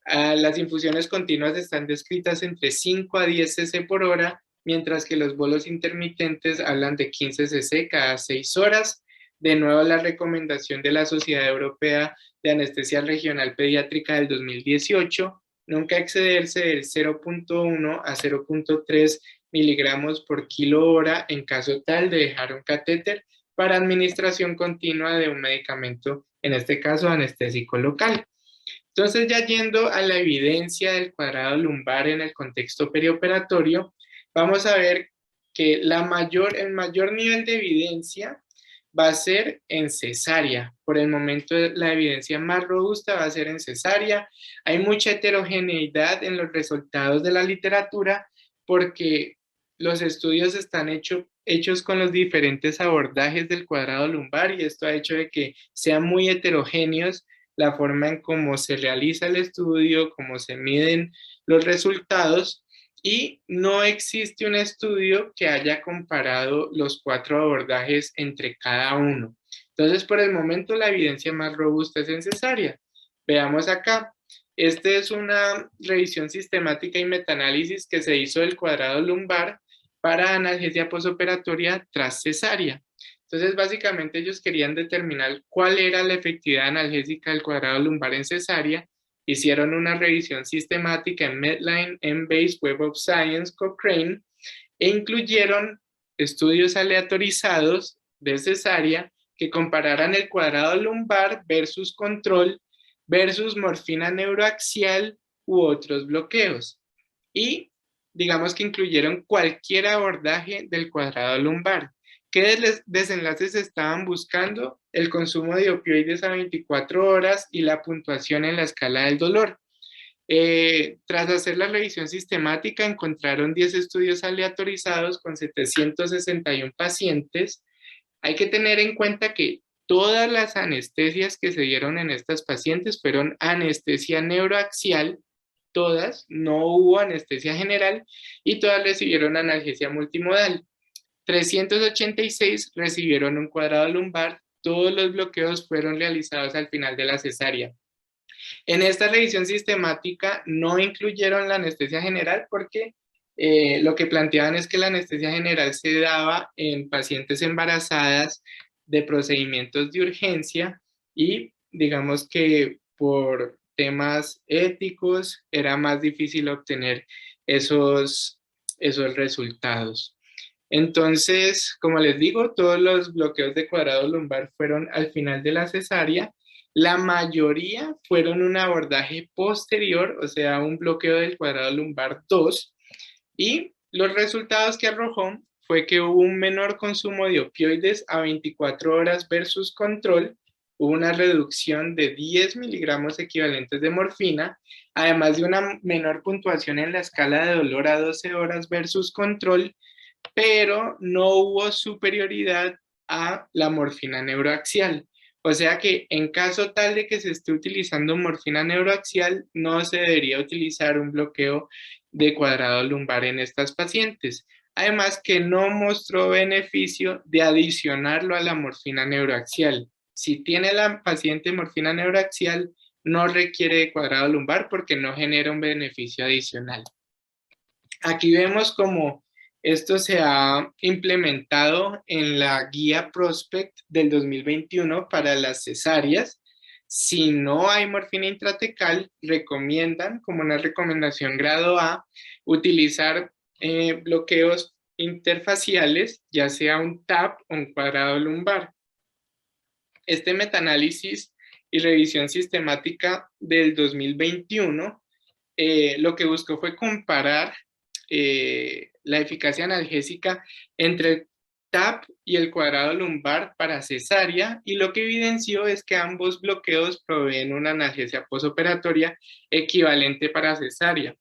Las infusiones continuas están descritas entre 5 a 10 cc por hora, mientras que los bolos intermitentes hablan de 15 cc cada 6 horas. De nuevo, la recomendación de la Sociedad Europea de Anestesia Regional Pediátrica del 2018, nunca excederse del 0.1 a 0.3 miligramos por kilo hora en caso tal de dejar un catéter para administración continua de un medicamento, en este caso anestésico local. Entonces, ya yendo a la evidencia del cuadrado lumbar en el contexto perioperatorio, vamos a ver que el mayor nivel de evidencia va a ser en cesárea. Por el momento, la evidencia más robusta va a ser en cesárea. Hay mucha heterogeneidad en los resultados de la literatura porque los estudios están hechos con los diferentes abordajes del cuadrado lumbar, y esto ha hecho de que sean muy heterogéneos la forma en cómo se realiza el estudio, cómo se miden los resultados, y no existe un estudio que haya comparado los 4 abordajes entre cada uno. Entonces, por el momento, la evidencia más robusta es en cesárea. Veamos acá. Esta es una revisión sistemática y metaanálisis que se hizo del cuadrado lumbar para analgesia posoperatoria tras cesárea. Entonces, básicamente ellos querían determinar cuál era la efectividad analgésica del cuadrado lumbar en cesárea. Hicieron una revisión sistemática en Medline, Embase, Web of Science, Cochrane, e incluyeron estudios aleatorizados de cesárea que compararan el cuadrado lumbar versus control versus morfina neuroaxial u otros bloqueos. Y digamos que incluyeron cualquier abordaje del cuadrado lumbar. ¿Qué desenlaces estaban buscando? El consumo de opioides a 24 horas y la puntuación en la escala del dolor. Tras hacer la revisión sistemática, encontraron 10 estudios aleatorizados con 761 pacientes. Hay que tener en cuenta que todas las anestesias que se dieron en estas pacientes fueron anestesia neuroaxial, todas, no hubo anestesia general, y todas recibieron analgesia multimodal. 386 recibieron un cuadrado lumbar, todos los bloqueos fueron realizados al final de la cesárea. En esta revisión sistemática no incluyeron la anestesia general porque lo que planteaban es que la anestesia general se daba en pacientes embarazadas de procedimientos de urgencia, y digamos que por temas éticos era más difícil obtener esos resultados. Entonces, como les digo, todos los bloqueos de cuadrado lumbar fueron al final de la cesárea. La mayoría fueron un abordaje posterior, o sea, un bloqueo del cuadrado lumbar 2, y los resultados que arrojó fue que hubo un menor consumo de opioides a 24 horas versus control, hubo una reducción de 10 miligramos equivalentes de morfina, además de una menor puntuación en la escala de dolor a 12 horas versus control, pero no hubo superioridad a la morfina neuroaxial. O sea que en caso tal de que se esté utilizando morfina neuroaxial, no se debería utilizar un bloqueo de cuadrado lumbar en estas pacientes. Además que no mostró beneficio de adicionarlo a la morfina neuroaxial. Si tiene la paciente morfina neuroaxial, no requiere de cuadrado lumbar porque no genera un beneficio adicional. Aquí vemos cómo esto se ha implementado en la guía Prospect del 2021 para las cesáreas. Si no hay morfina intratecal, recomiendan, como una recomendación grado A, utilizar bloqueos interfaciales, ya sea un TAP o un cuadrado lumbar. Este metaanálisis y revisión sistemática del 2021 lo que buscó fue comparar la eficacia analgésica entre el TAP y el cuadrado lumbar para cesárea, y lo que evidenció es que ambos bloqueos proveen una analgesia posoperatoria equivalente para cesárea.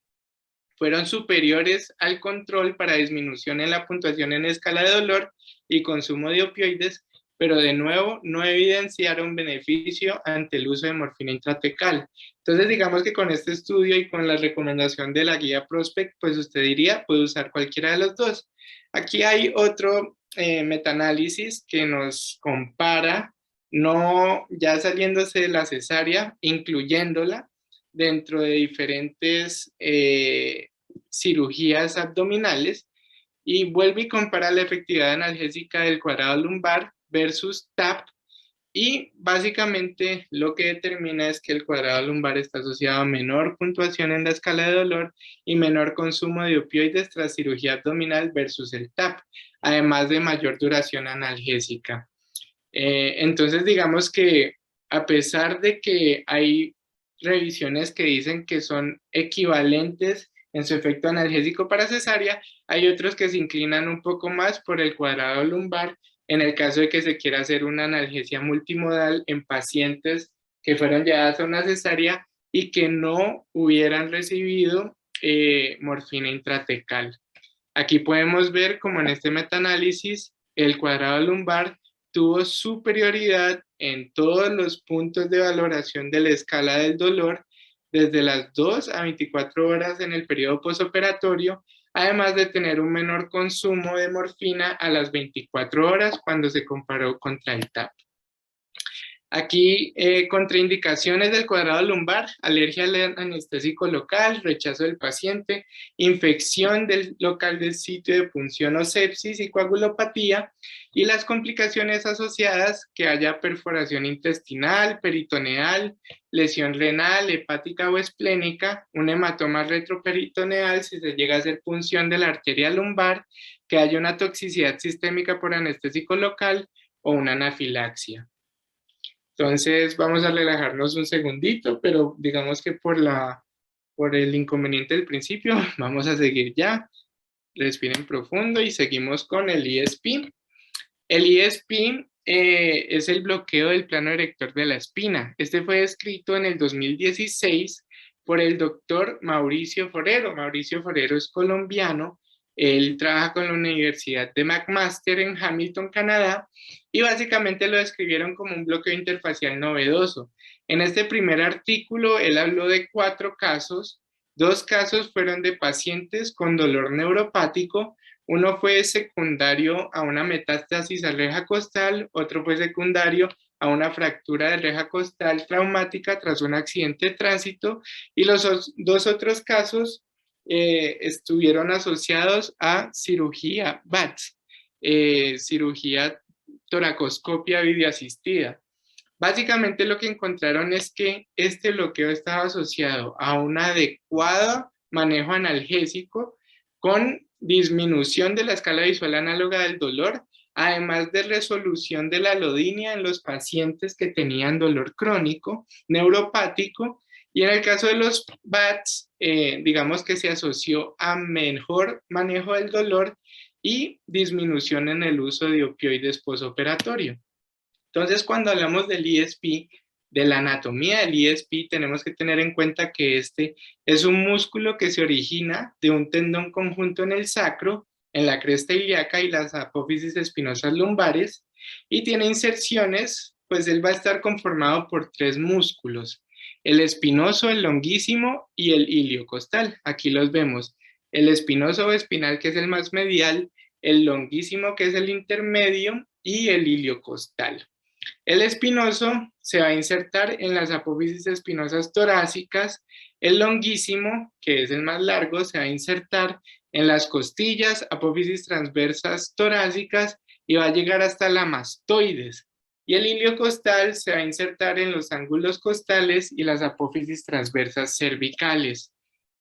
Fueron superiores al control para disminución en la puntuación en escala de dolor y consumo de opioides, pero de nuevo no evidenciaron beneficio ante el uso de morfina intratecal. Entonces, digamos que con este estudio y con la recomendación de la guía Prospect, pues usted diría, puede usar cualquiera de los dos. Aquí hay otro metaanálisis que nos compara, no ya saliéndose de la cesárea, incluyéndola dentro de diferentes cirugías abdominales, y vuelve y compara la efectividad analgésica del cuadrado lumbar versus TAP, y básicamente lo que determina es que el cuadrado lumbar está asociado a menor puntuación en la escala de dolor y menor consumo de opioides tras cirugía abdominal versus el TAP, además de mayor duración analgésica. Entonces, digamos que a pesar de que hay revisiones que dicen que son equivalentes en su efecto analgésico para cesárea, hay otros que se inclinan un poco más por el cuadrado lumbar en el caso de que se quiera hacer una analgesia multimodal en pacientes que fueron llevadas a una cesárea y que no hubieran recibido morfina intratecal. Aquí podemos ver como en este metaanálisis el cuadrado lumbar tuvo superioridad en todos los puntos de valoración de la escala del dolor desde las 2 a 24 horas en el periodo posoperatorio, además de tener un menor consumo de morfina a las 24 horas cuando se comparó contra el TAP. Aquí, contraindicaciones del cuadrado lumbar: alergia al anestésico local, rechazo del paciente, infección del local del sitio de punción o sepsis y coagulopatía, y las complicaciones asociadas: que haya perforación intestinal, peritoneal, lesión renal, hepática o esplénica, un hematoma retroperitoneal si se llega a hacer punción de la arteria lumbar, que haya una toxicidad sistémica por anestésico local o una anafilaxia. Entonces vamos a relajarnos un segundito, pero digamos que por el inconveniente del principio, vamos a seguir ya. Respiren profundo y seguimos con el ESP. El ESP es el bloqueo del plano erector de la espina. Este fue descrito en el 2016 por el doctor Mauricio Forero. Mauricio Forero es colombiano. Él trabaja con la Universidad de McMaster en Hamilton, Canadá, y básicamente lo describieron como un bloqueo interfacial novedoso. En este primer artículo, él habló de 4 casos. 2 casos fueron de pacientes con dolor neuropático. Uno fue secundario a una metástasis a reja costal, otro fue secundario a una fractura de reja costal traumática tras un accidente de tránsito, y los 2 otros casos estuvieron asociados a cirugía BATS, cirugía toracoscopia videoasistida. Básicamente lo que encontraron es que este bloqueo estaba asociado a un adecuado manejo analgésico con disminución de la escala visual análoga del dolor, además de resolución de la alodinia en los pacientes que tenían dolor crónico, neuropático, y en el caso de los BATS, digamos que se asoció a mejor manejo del dolor y disminución en el uso de opioides posoperatorio. Entonces, cuando hablamos del ESP, de la anatomía del ESP, tenemos que tener en cuenta que este es un músculo que se origina de un tendón conjunto en el sacro, en la cresta ilíaca y las apófisis espinosas lumbares, y tiene inserciones, pues él va a estar conformado por tres músculos: el espinoso, el longuísimo y el iliocostal. Aquí los vemos: el espinoso o espinal, que es el más medial, el longuísimo, que es el intermedio, y el iliocostal. El espinoso se va a insertar en las apófisis espinosas torácicas. El longuísimo, que es el más largo, se va a insertar en las costillas, apófisis transversas torácicas, y va a llegar hasta la mastoides. Y el iliocostal se va a insertar en los ángulos costales y las apófisis transversas cervicales.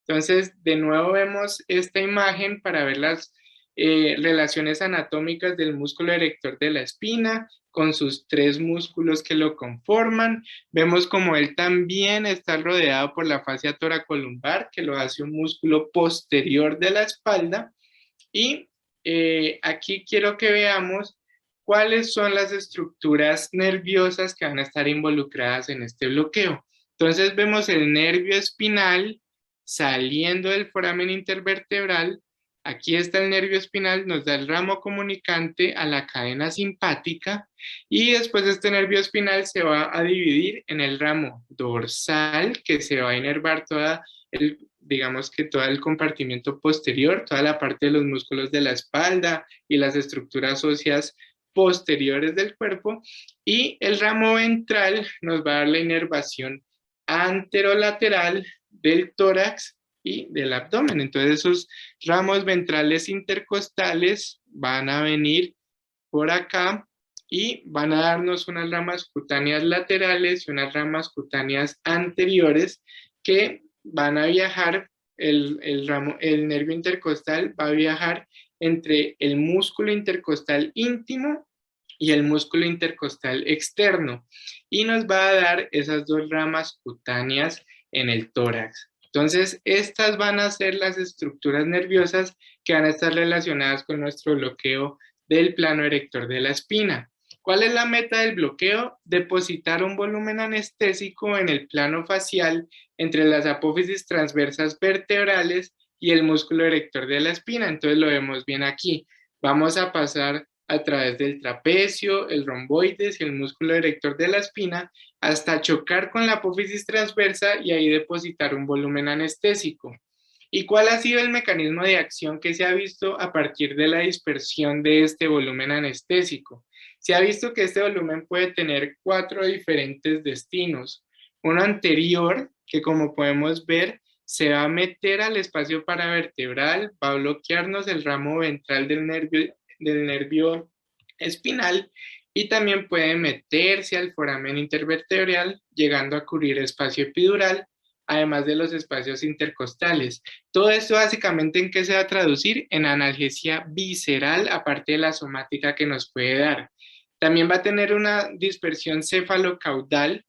Entonces, de nuevo vemos esta imagen para ver las relaciones anatómicas del músculo erector de la espina con sus tres músculos que lo conforman. Vemos como él también está rodeado por la fascia toracolumbar, que lo hace un músculo posterior de la espalda. Y aquí quiero que veamos cuáles son las estructuras nerviosas que van a estar involucradas en este bloqueo. Entonces vemos el nervio espinal saliendo del foramen intervertebral. Aquí está el nervio espinal, nos da el ramo comunicante a la cadena simpática, y después este nervio espinal se va a dividir en el ramo dorsal, que se va a inervar digamos que todo el compartimiento posterior, toda la parte de los músculos de la espalda y las estructuras óseas posteriores del cuerpo, y el ramo ventral nos va a dar la inervación anterolateral del tórax y del abdomen. Entonces esos ramos ventrales intercostales van a venir por acá y van a darnos unas ramas cutáneas laterales y unas ramas cutáneas anteriores que van a viajar. El nervio intercostal va a viajar entre el músculo intercostal íntimo y el músculo intercostal externo, y nos va a dar esas dos ramas cutáneas en el tórax. Entonces, estas van a ser las estructuras nerviosas que van a estar relacionadas con nuestro bloqueo del plano erector de la espina. ¿Cuál es la meta del bloqueo? Depositar un volumen anestésico en el plano facial entre las apófisis transversas vertebrales y el músculo erector de la espina. Entonces lo vemos bien aquí. Vamos a pasar a través del trapecio, el romboides y el músculo erector de la espina hasta chocar con la apófisis transversa y ahí depositar un volumen anestésico. ¿Y cuál ha sido el mecanismo de acción que se ha visto a partir de la dispersión de este volumen anestésico? Se ha visto que este volumen puede tener 4 diferentes destinos. Uno anterior, que como podemos ver, se va a meter al espacio paravertebral, va a bloquearnos el ramo ventral del nervio espinal, y también puede meterse al foramen intervertebral, llegando a cubrir espacio epidural, además de los espacios intercostales. Todo esto básicamente, ¿en qué se va a traducir? En analgesia visceral, aparte de la somática que nos puede dar. También va a tener una dispersión cefalocaudal,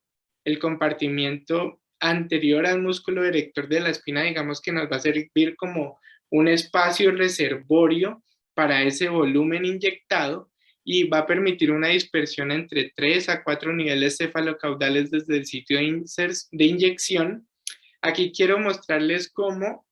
el compartimiento anterior al músculo erector de la espina, digamos que nos va a servir como un espacio reservorio para ese volumen inyectado, y va a permitir una dispersión entre 3 a 4 niveles cefalocaudales desde el sitio de inyección. Aquí quiero mostrarles cómo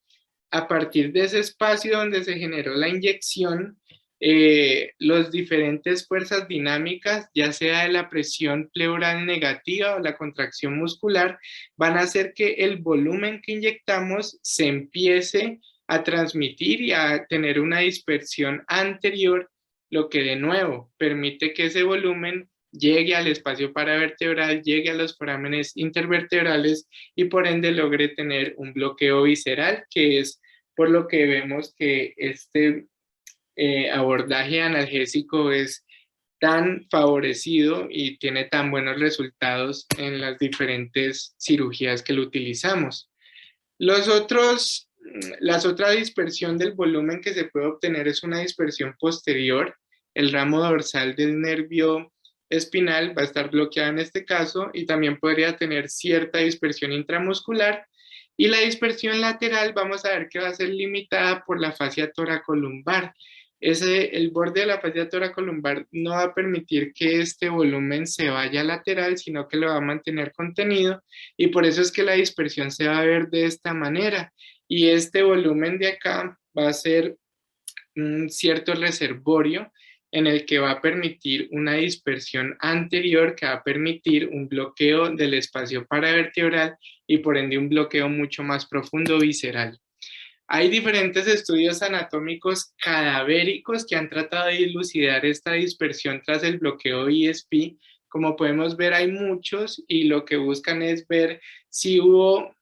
a partir de ese espacio donde se generó la inyección, las diferentes fuerzas dinámicas, ya sea de la presión pleural negativa o la contracción muscular, van a hacer que el volumen que inyectamos se empiece a transmitir y a tener una dispersión anterior, lo que de nuevo permite que ese volumen llegue al espacio paravertebral, llegue a los forámenes intervertebrales, y por ende logre tener un bloqueo visceral, que es por lo que vemos que este abordaje analgésico es tan favorecido y tiene tan buenos resultados en las diferentes cirugías que lo utilizamos. Las otra dispersión del volumen que se puede obtener es una dispersión posterior. El ramo dorsal del nervio espinal va a estar bloqueado en este caso, y también podría tener cierta dispersión intramuscular. Y la dispersión lateral vamos a ver que va a ser limitada por la fascia toracolumbar. El borde de la fascia toracolumbar no va a permitir que este volumen se vaya lateral, sino que lo va a mantener contenido, y por eso es que la dispersión se va a ver de esta manera. Y este volumen de acá va a ser un cierto reservorio en el que va a permitir una dispersión anterior, que va a permitir un bloqueo del espacio paravertebral y por ende un bloqueo mucho más profundo visceral. Hay diferentes estudios anatómicos cadavéricos que han tratado de dilucidar esta dispersión tras el bloqueo ESP. Como podemos ver, hay muchos y lo que buscan es ver si hubo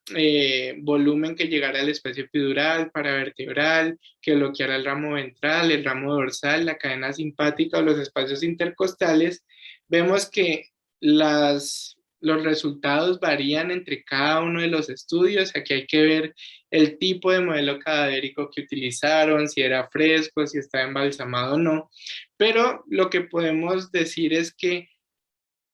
volumen que llegara al espacio epidural, paravertebral, que bloqueara el ramo ventral, el ramo dorsal, la cadena simpática o los espacios intercostales. Vemos que los resultados varían entre cada uno de los estudios. Aquí hay que ver el tipo de modelo cadavérico que utilizaron, si era fresco, si estaba embalsamado o no. Pero lo que podemos decir es que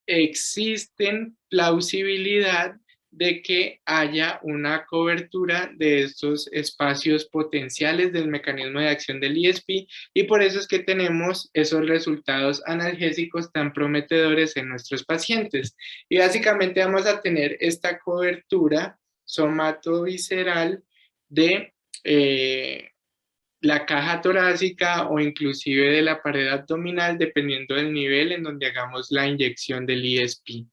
existen plausibilidad de que haya una cobertura de estos espacios potenciales del mecanismo de acción del ESP, y por eso es que tenemos esos resultados analgésicos tan prometedores en nuestros pacientes. Y básicamente vamos a tener esta cobertura somatovisceral de la caja torácica o inclusive de la pared abdominal, dependiendo del nivel en donde hagamos la inyección del ESP.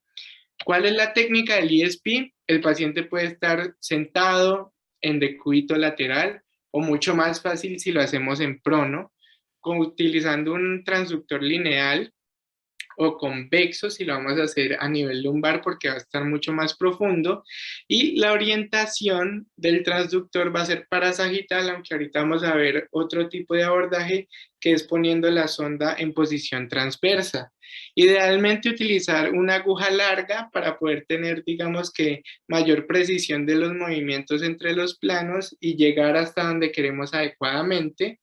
¿Cuál es la técnica del ESP? El paciente puede estar sentado en decúbito lateral o mucho más fácil si lo hacemos en prono, utilizando un transductor lineal o convexo si lo vamos a hacer a nivel lumbar porque va a estar mucho más profundo, y la orientación del transductor va a ser parasagital, aunque ahorita vamos a ver otro tipo de abordaje que es poniendo la sonda en posición transversa. Idealmente utilizar una aguja larga para poder tener, digamos que, mayor precisión de los movimientos entre los planos y llegar hasta donde queremos adecuadamente.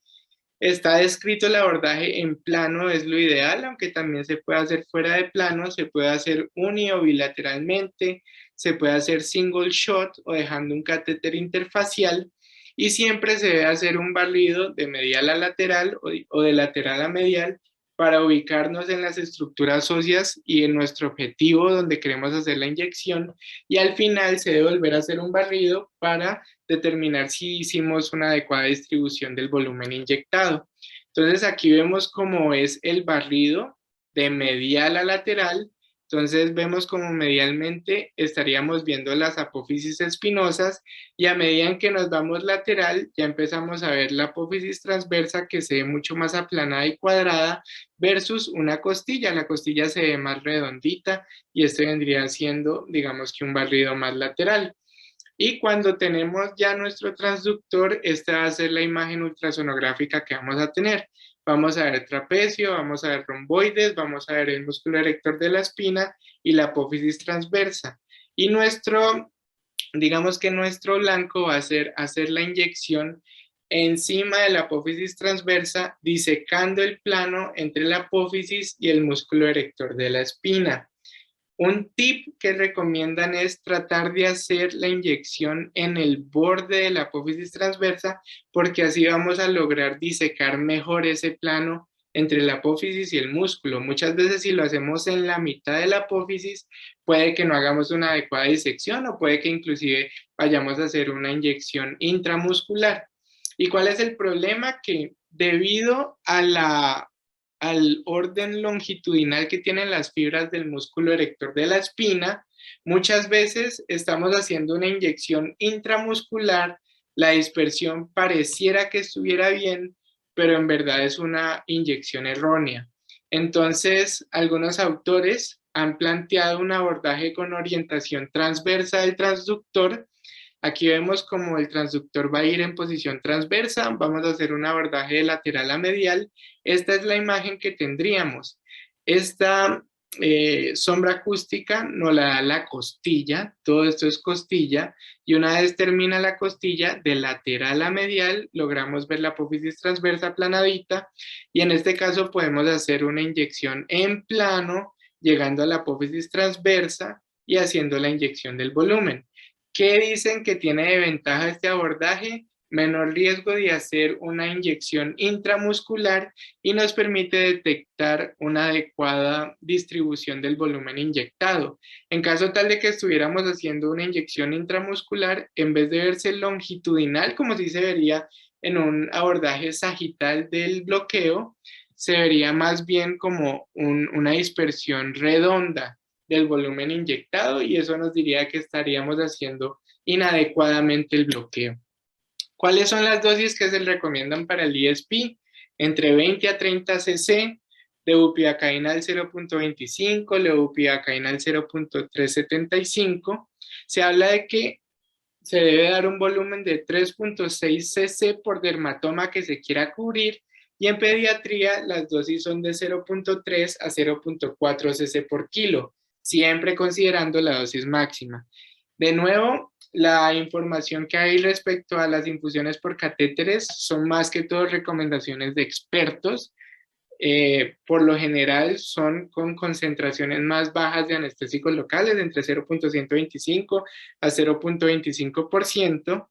Está descrito el abordaje en plano, es lo ideal, aunque también se puede hacer fuera de plano, se puede hacer uni o bilateralmente, se puede hacer single shot o dejando un catéter interfacial, y siempre se debe hacer un barrido de medial a lateral o de lateral a medial para ubicarnos en las estructuras óseas y en nuestro objetivo donde queremos hacer la inyección, y al final se debe volver a hacer un barrido para determinar si hicimos una adecuada distribución del volumen inyectado. Entonces aquí vemos cómo es el barrido de medial a lateral. Entonces vemos como medialmente estaríamos viendo las apófisis espinosas, y a medida en que nos vamos lateral ya empezamos a ver la apófisis transversa, que se ve mucho más aplanada y cuadrada versus una costilla. La costilla se ve más redondita y esto vendría siendo, digamos que un barrido más lateral. Y cuando tenemos ya nuestro transductor, esta va a ser la imagen ultrasonográfica que vamos a tener. Vamos a ver trapecio, vamos a ver romboides, vamos a ver el músculo erector de la espina y la apófisis transversa. Y digamos que nuestro blanco va a ser hacer la inyección encima de la apófisis transversa, disecando el plano entre la apófisis y el músculo erector de la espina. Un tip que recomiendan es tratar de hacer la inyección en el borde de la apófisis transversa, porque así vamos a lograr disecar mejor ese plano entre la apófisis y el músculo. Muchas veces si lo hacemos en la mitad de la apófisis, puede que no hagamos una adecuada disección o puede que inclusive vayamos a hacer una inyección intramuscular. ¿Y cuál es el problema? Que debido al orden longitudinal que tienen las fibras del músculo erector de la espina, muchas veces estamos haciendo una inyección intramuscular, la dispersión pareciera que estuviera bien, pero en verdad es una inyección errónea. Entonces, algunos autores han planteado un abordaje con orientación transversa del transductor. Aquí vemos como el transductor va a ir en posición transversa, vamos a hacer un abordaje de lateral a medial. Esta es la imagen que tendríamos. Esta sombra acústica nos la da la costilla, todo esto es costilla, y una vez termina la costilla, de lateral a medial, logramos ver la apófisis transversa aplanadita, y en este caso podemos hacer una inyección en plano, llegando a la apófisis transversa y haciendo la inyección del volumen. ¿Qué dicen que tiene de ventaja este abordaje? menor riesgo de hacer una inyección intramuscular y nos permite detectar una adecuada distribución del volumen inyectado. En caso tal de que estuviéramos haciendo una inyección intramuscular, en vez de verse longitudinal, como si se vería en un abordaje sagital del bloqueo, se vería más bien como una dispersión redonda del volumen inyectado y eso nos diría que estaríamos haciendo inadecuadamente el bloqueo. ¿Cuáles son las dosis que se recomiendan para el ESP? Entre 20 a 30 cc, lebupivacaína al 0.25, lebupivacaína al 0.375. Se habla de que se debe dar un volumen de 3.6 cc por dermatoma que se quiera cubrir y en pediatría las dosis son de 0.3 a 0.4 cc por kilo, siempre considerando la dosis máxima. De nuevo, la información que hay respecto a las infusiones por catéteres son más que todo recomendaciones de expertos. Por lo general son con concentraciones más bajas de anestésicos locales, entre 0.125 a 0.25%.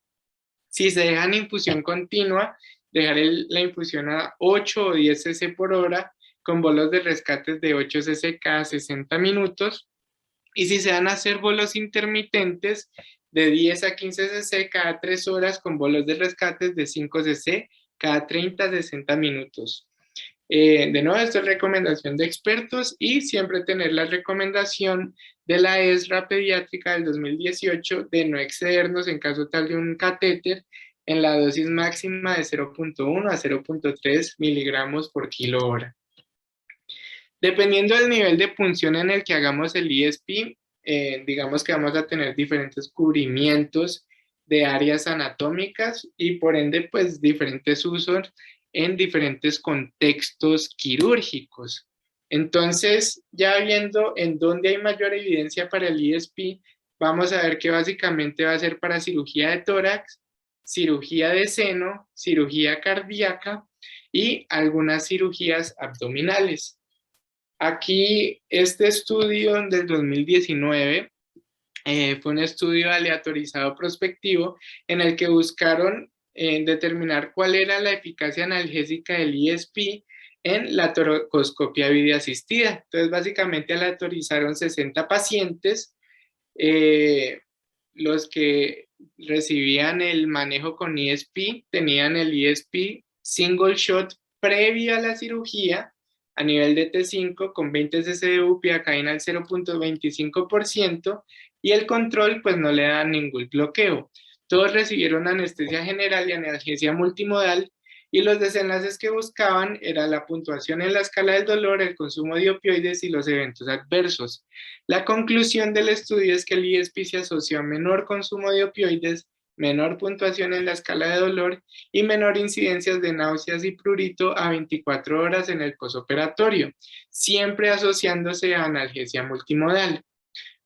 Si se deja en infusión continua, dejar la infusión a 8 o 10 cc por hora con bolos de rescates de 8 cc cada 60 minutos. Y si se van a hacer bolos intermitentes de 10 a 15 cc cada 3 horas con bolos de rescates de 5 cc cada 30 a 60 minutos. De nuevo, esto es recomendación de expertos y siempre tener la recomendación de la ESRA pediátrica del 2018 de no excedernos en caso tal de un catéter en la dosis máxima de 0.1 a 0.3 miligramos por kilo hora. Dependiendo del nivel de punción en el que hagamos el ESP, digamos que vamos a tener diferentes cubrimientos de áreas anatómicas y por ende pues diferentes usos en diferentes contextos quirúrgicos. Entonces, ya viendo en dónde hay mayor evidencia para el ESP, vamos a ver que básicamente va a ser para cirugía de tórax, cirugía de seno, cirugía cardíaca y algunas cirugías abdominales. Aquí este estudio del 2019 fue un estudio aleatorizado prospectivo en el que buscaron determinar cuál era la eficacia analgésica del ESP en la toracoscopia videoasistida. Entonces, básicamente aleatorizaron 60 pacientes, los que recibían el manejo con ESP tenían el ESP single shot previo a la cirugía a nivel de T5 con 20 cc de bupivacaína al 0.25% y el control pues no le da ningún bloqueo. Todos recibieron anestesia general y analgesia multimodal y los desenlaces que buscaban era la puntuación en la escala del dolor, el consumo de opioides y los eventos adversos. La conclusión del estudio es que el ESP se asoció a menor consumo de opioides, menor puntuación en la escala de dolor y menor incidencias de náuseas y prurito a 24 horas en el posoperatorio, siempre asociándose a analgesia multimodal.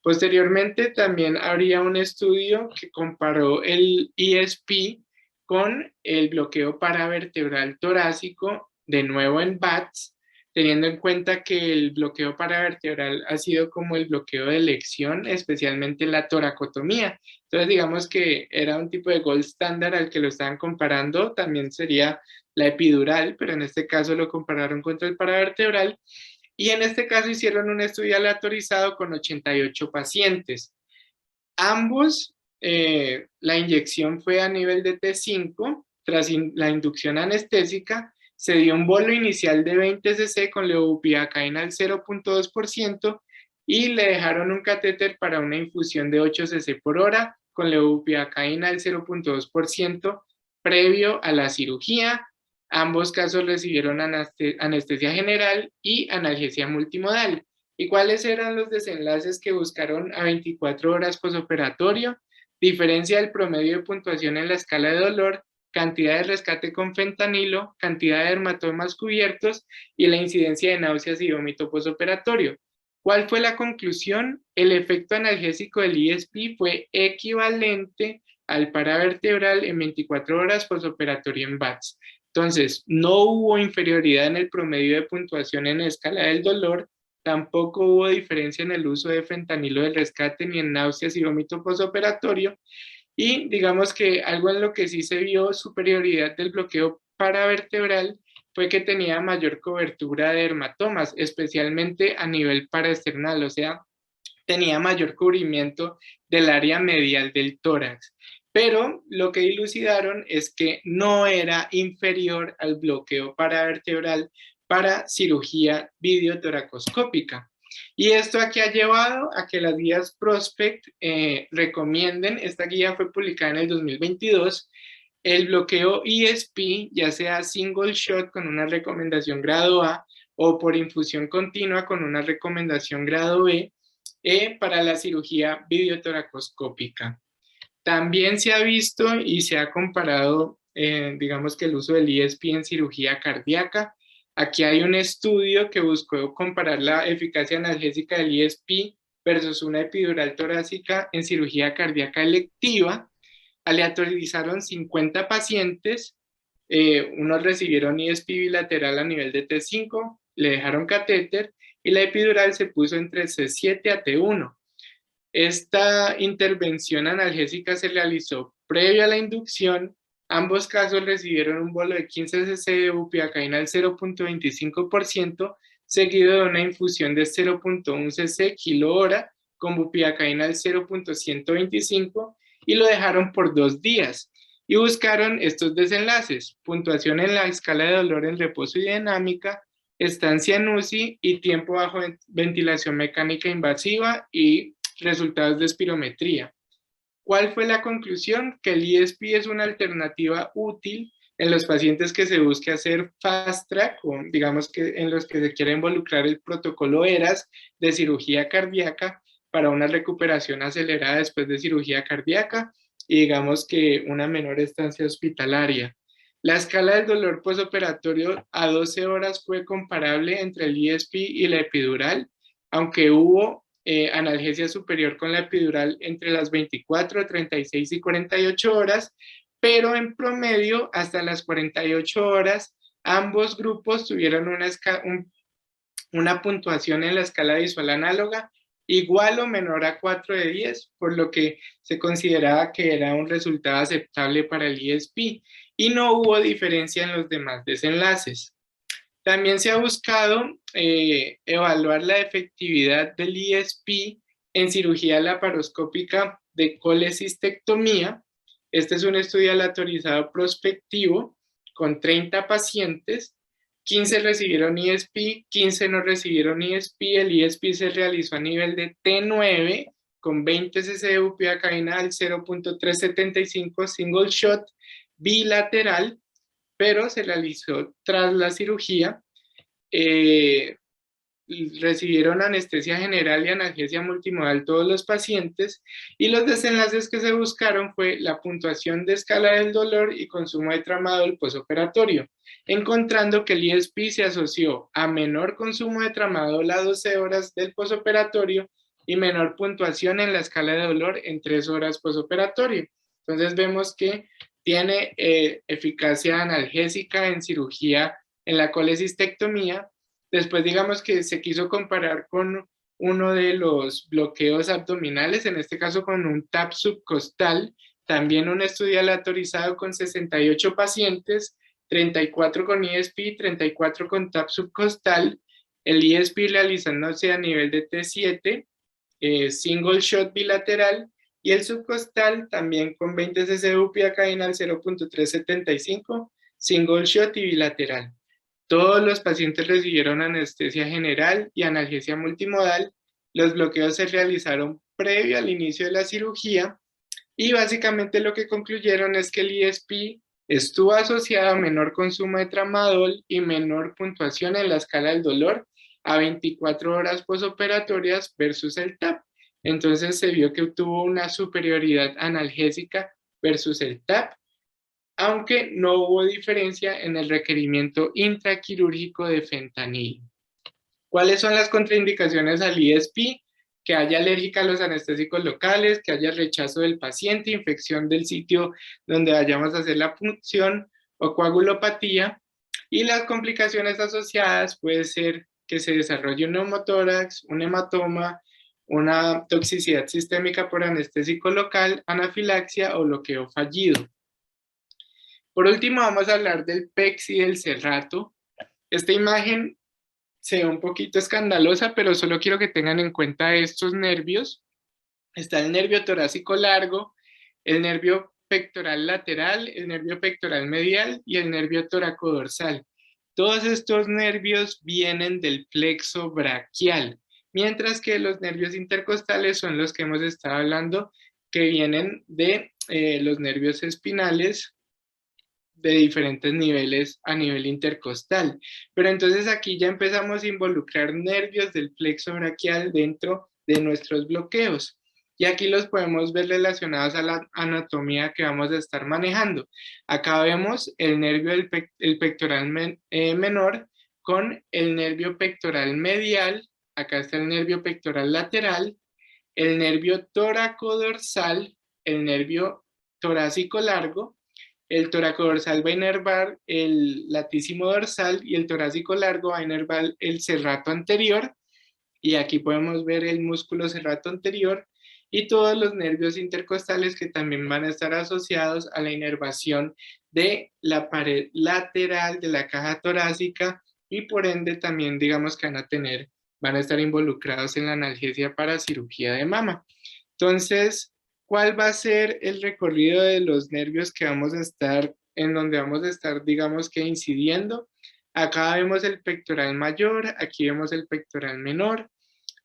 Posteriormente también habría un estudio que comparó el ESP con el bloqueo paravertebral torácico, de nuevo en BATS, teniendo en cuenta que el bloqueo paravertebral ha sido como el bloqueo de elección, especialmente la toracotomía. Entonces digamos que era un tipo de gold standard al que lo estaban comparando, también sería la epidural, pero en este caso lo compararon contra el paravertebral. Y en este caso hicieron un estudio aleatorizado con 88 pacientes. Ambos, la inyección fue a nivel de T5, tras la inducción anestésica, se dio un bolo inicial de 20 cc con lebupivacaína al 0.2% y le dejaron un catéter para una infusión de 8 cc por hora con lebupivacaína al 0.2% previo a la cirugía. Ambos casos recibieron anestesia general y analgesia multimodal. ¿Y cuáles eran los desenlaces que buscaron a 24 horas posoperatorio? Diferencia del promedio de puntuación en la escala de dolor, cantidad de rescate con fentanilo, cantidad de dermatomas cubiertos y la incidencia de náuseas y vómito posoperatorio. ¿Cuál fue la conclusión? El efecto analgésico del ESP fue equivalente al paravertebral en 24 horas posoperatorio en BATS. Entonces, no hubo inferioridad en el promedio de puntuación en la escala del dolor, tampoco hubo diferencia en el uso de fentanilo del rescate ni en náuseas y vómito posoperatorio, Y digamos que algo en lo que sí se vio superioridad del bloqueo paravertebral fue que tenía mayor cobertura de dermatomas, especialmente a nivel paraesternal, o sea, tenía mayor cubrimiento del área medial del tórax. Pero lo que dilucidaron es que no era inferior al bloqueo paravertebral para cirugía videotoracoscópica. Y esto aquí ha llevado a que las guías Prospect recomienden, esta guía fue publicada en el 2022, el bloqueo ESP, ya sea single shot con una recomendación grado A o por infusión continua con una recomendación grado B, para la cirugía videotoracoscópica. También se ha visto y se ha comparado, digamos que el uso del ESP en cirugía cardíaca. Aquí hay un estudio que buscó comparar la eficacia analgésica del ESP versus una epidural torácica en cirugía cardíaca electiva. Aleatorizaron 50 pacientes, unos recibieron ESP bilateral a nivel de T5, le dejaron catéter y la epidural se puso entre C7 a T1. Esta intervención analgésica se realizó previo a la inducción. Ambos casos recibieron un bolo de 15 cc de bupivacaína al 0.25%, seguido de una infusión de 0.1 cc kilo hora con bupivacaína al 0.125 y lo dejaron por 2 días. Y buscaron estos desenlaces: puntuación en la escala de dolor en reposo y dinámica, estancia en UCI y tiempo bajo ventilación mecánica invasiva y resultados de espirometría. ¿Cuál fue la conclusión? Que el ESP es una alternativa útil en los pacientes que se busque hacer fast track, o digamos que en los que se quiere involucrar el protocolo ERAS de cirugía cardíaca para una recuperación acelerada después de cirugía cardíaca y digamos que una menor estancia hospitalaria. La escala del dolor postoperatorio a 12 horas fue comparable entre el ESP y la epidural, aunque hubo analgesia superior con la epidural entre las 24, 36 y 48 horas, pero en promedio hasta las 48 horas ambos grupos tuvieron una puntuación en la escala visual análoga igual o menor a 4 de 10, por lo que se consideraba que era un resultado aceptable para el ESP y no hubo diferencia en los demás desenlaces. También se ha buscado evaluar la efectividad del ESP en cirugía laparoscópica de colecistectomía. Este es un estudio aleatorizado prospectivo con 30 pacientes. 15 recibieron ESP, 15 no recibieron ESP. El ESP se realizó a nivel de T9 con 20 cc de bupivacaína al 0.375 single shot bilateral, pero se realizó tras la cirugía. Recibieron anestesia general y analgesia multimodal todos los pacientes, y los desenlaces que se buscaron fue la puntuación de escala del dolor y consumo de tramadol posoperatorio, encontrando que el ESP se asoció a menor consumo de tramadol a 12 horas del posoperatorio y menor puntuación en la escala de dolor en 3 horas posoperatorio. Entonces vemos que tiene eficacia analgésica en cirugía en la colecistectomía. Después digamos que se quiso comparar con uno de los bloqueos abdominales, en este caso con un TAP subcostal, también un estudio aleatorizado con 68 pacientes, 34 con ESP, 34 con TAP subcostal, el ESP realizándose a nivel de T7, single shot bilateral, y el subcostal también con 20 cc de bupivacaína al 0.375, single shot y bilateral. Todos los pacientes recibieron anestesia general y analgesia multimodal. Los bloqueos se realizaron previo al inicio de la cirugía y básicamente lo que concluyeron es que el ESP estuvo asociado a menor consumo de tramadol y menor puntuación en la escala del dolor a 24 horas posoperatorias versus el TAP. Entonces se vio que tuvo una superioridad analgésica versus el TAP, aunque no hubo diferencia en el requerimiento intraquirúrgico de fentanilo. ¿Cuáles son las contraindicaciones al ESP? Que haya alérgica a los anestésicos locales, que haya rechazo del paciente, infección del sitio donde vayamos a hacer la punción o coagulopatía. Y las complicaciones asociadas puede ser que se desarrolle un neumotórax, un hematoma, una toxicidad sistémica por anestésico local, anafilaxia o bloqueo fallido. Por último, vamos a hablar del PEX y del cerrato. Esta imagen se ve un poquito escandalosa, pero solo quiero que tengan en cuenta estos nervios. Está el nervio torácico largo, el nervio pectoral lateral, el nervio pectoral medial y el nervio toracodorsal. Todos estos nervios vienen del plexo braquial, mientras que los nervios intercostales son los que hemos estado hablando, que vienen de los nervios espinales de diferentes niveles a nivel intercostal. Pero entonces aquí ya empezamos a involucrar nervios del plexo braquial dentro de nuestros bloqueos. Y aquí los podemos ver relacionados a la anatomía que vamos a estar manejando. Acá vemos el nervio el pectoral menor con el nervio pectoral medial. Acá está el nervio pectoral lateral, el nervio toracodorsal, el nervio torácico largo. El toracodorsal va a inervar el latísimo dorsal y el torácico largo va a inervar el serrato anterior. Y aquí podemos ver el músculo serrato anterior y todos los nervios intercostales que también van a estar asociados a la inervación de la pared lateral de la caja torácica y por ende también digamos que van a estar involucrados en la analgesia para cirugía de mama. Entonces, ¿cuál va a ser el recorrido de los nervios que vamos a estar, en donde vamos a estar, digamos que incidiendo? Acá vemos el pectoral mayor, aquí vemos el pectoral menor.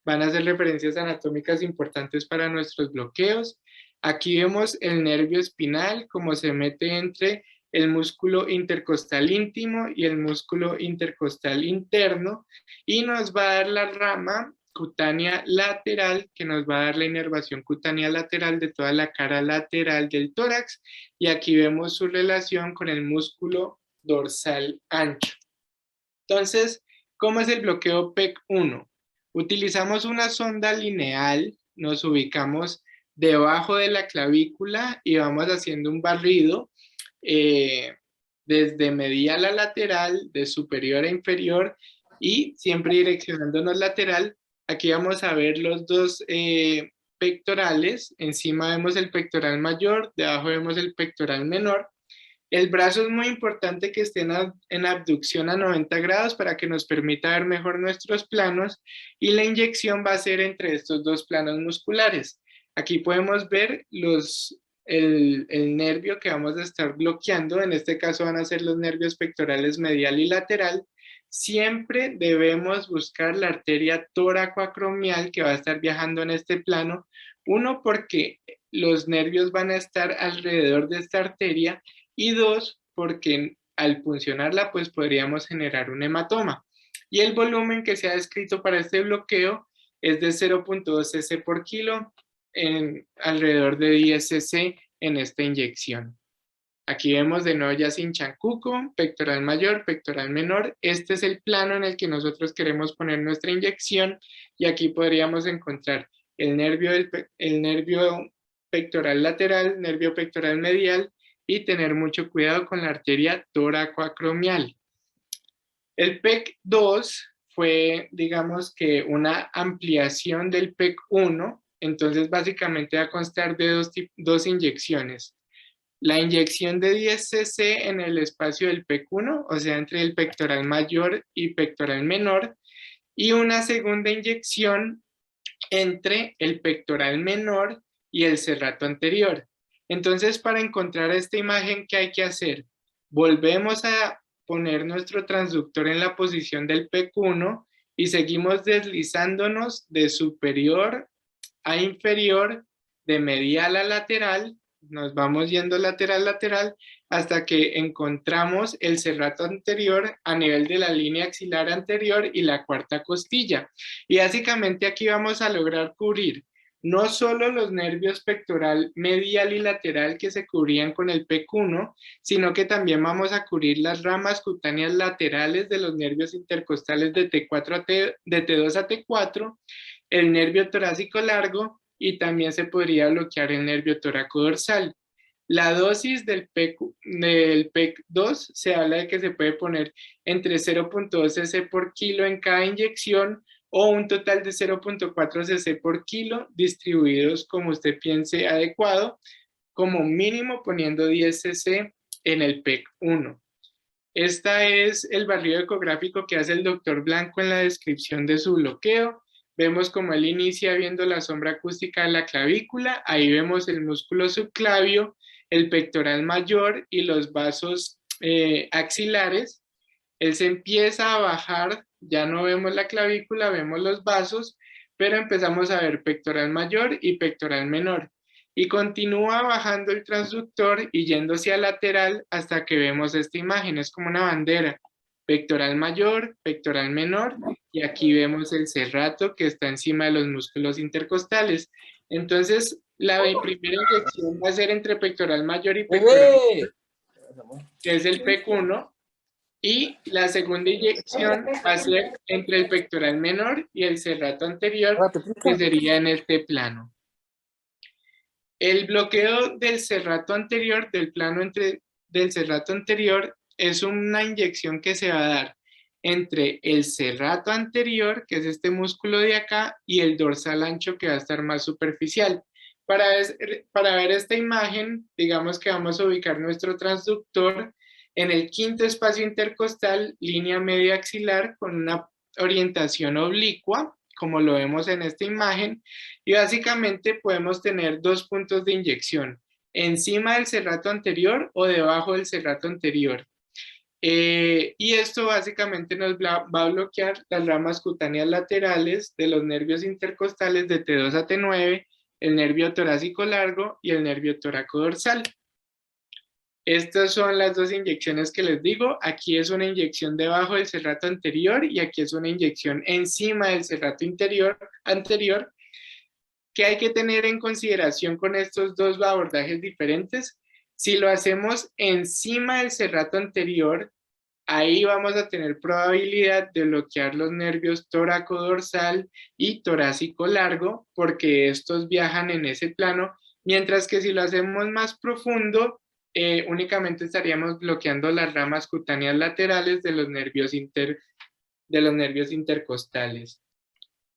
Van a ser referencias anatómicas importantes para nuestros bloqueos. Aquí vemos el nervio espinal, como se mete entre el músculo intercostal íntimo y el músculo intercostal interno, y nos va a dar la rama cutánea lateral, que nos va a dar la inervación cutánea lateral de toda la cara lateral del tórax, y aquí vemos su relación con el músculo dorsal ancho. Entonces, ¿cómo es el bloqueo PEC1? Utilizamos una sonda lineal, nos ubicamos debajo de la clavícula y vamos haciendo un barrido desde medial a lateral, de superior a inferior y siempre direccionándonos lateral. Aquí vamos a ver los dos pectorales. Encima vemos el pectoral mayor, debajo vemos el pectoral menor. El brazo es muy importante que esté en abducción a 90 grados para que nos permita ver mejor nuestros planos, y la inyección va a ser entre estos dos planos musculares. Aquí podemos ver el nervio que vamos a estar bloqueando. En este caso van a ser los nervios pectorales medial y lateral. Siempre debemos buscar la arteria toracoacromial que va a estar viajando en este plano. Uno, porque los nervios van a estar alrededor de esta arteria, y dos, porque al puncionarla pues podríamos generar un hematoma. Y el volumen que se ha descrito para este bloqueo es de 0.2 cc por kilo, en alrededor de 10 cc en esta inyección. Aquí vemos de nuevo ya sin chancuco, pectoral mayor, pectoral menor. Este es el plano en el que nosotros queremos poner nuestra inyección, y aquí podríamos encontrar el nervio pectoral lateral, nervio pectoral medial, y tener mucho cuidado con la arteria toracoacromial. El PEC2 fue, digamos que una ampliación del PEC1, entonces básicamente va a constar de dos inyecciones. La inyección de 10 cc en el espacio del PEC1, o sea, entre el pectoral mayor y pectoral menor, y una segunda inyección entre el pectoral menor y el serrato anterior. Entonces, para encontrar esta imagen, ¿qué hay que hacer? Volvemos a poner nuestro transductor en la posición del PEC1 y seguimos deslizándonos de superior a inferior, de medial a lateral, nos vamos yendo lateral a lateral hasta que encontramos el serrato anterior a nivel de la línea axilar anterior y la cuarta costilla. Y básicamente aquí vamos a lograr cubrir no solo los nervios pectoral medial y lateral que se cubrían con el PEC1, sino que también vamos a cubrir las ramas cutáneas laterales de los nervios intercostales de T2 a T4, el nervio torácico largo, y también se podría bloquear el nervio toracodorsal. La dosis del PEC2 se habla de que se puede poner entre 0.2 cc por kilo en cada inyección, o un total de 0.4 cc por kilo, distribuidos como usted piense adecuado, como mínimo poniendo 10 cc en el PEC 1. Este es el barrido ecográfico que hace el doctor Blanco en la descripción de su bloqueo. Vemos como él inicia viendo la sombra acústica de la clavícula, ahí vemos el músculo subclavio, el pectoral mayor y los vasos axilares. Él se empieza a bajar, ya no vemos la clavícula, vemos los vasos, pero empezamos a ver pectoral mayor y pectoral menor. Y continúa bajando el transductor y yendo hacia lateral hasta que vemos esta imagen, es como una bandera. Pectoral mayor, pectoral menor, y aquí vemos el serrato que está encima de los músculos intercostales. Entonces, la primera inyección va a ser entre pectoral mayor y pectoral, que es el PEC1, y la segunda inyección va a ser entre el pectoral menor y el serrato anterior, que sería en este plano. El bloqueo del serrato anterior, del plano del serrato anterior, es una inyección que se va a dar entre el serrato anterior, que es este músculo de acá, y el dorsal ancho, que va a estar más superficial. Para ver esta imagen, digamos que vamos a ubicar nuestro transductor en el quinto espacio intercostal, línea media axilar, con una orientación oblicua, como lo vemos en esta imagen, y básicamente podemos tener dos puntos de inyección, encima del serrato anterior o debajo del serrato anterior. Y esto básicamente nos va a bloquear las ramas cutáneas laterales de los nervios intercostales de T2 a T9, el nervio torácico largo y el nervio toracodorsal. Estas son las dos inyecciones que les digo. Aquí es una inyección debajo del serrato anterior y aquí es una inyección encima del serrato anterior. ¿Qué hay que tener en consideración con estos dos abordajes diferentes? Si lo hacemos encima del serrato anterior, ahí vamos a tener probabilidad de bloquear los nervios toracodorsal y torácico largo, porque estos viajan en ese plano, mientras que si lo hacemos más profundo, únicamente estaríamos bloqueando las ramas cutáneas laterales de los nervios intercostales.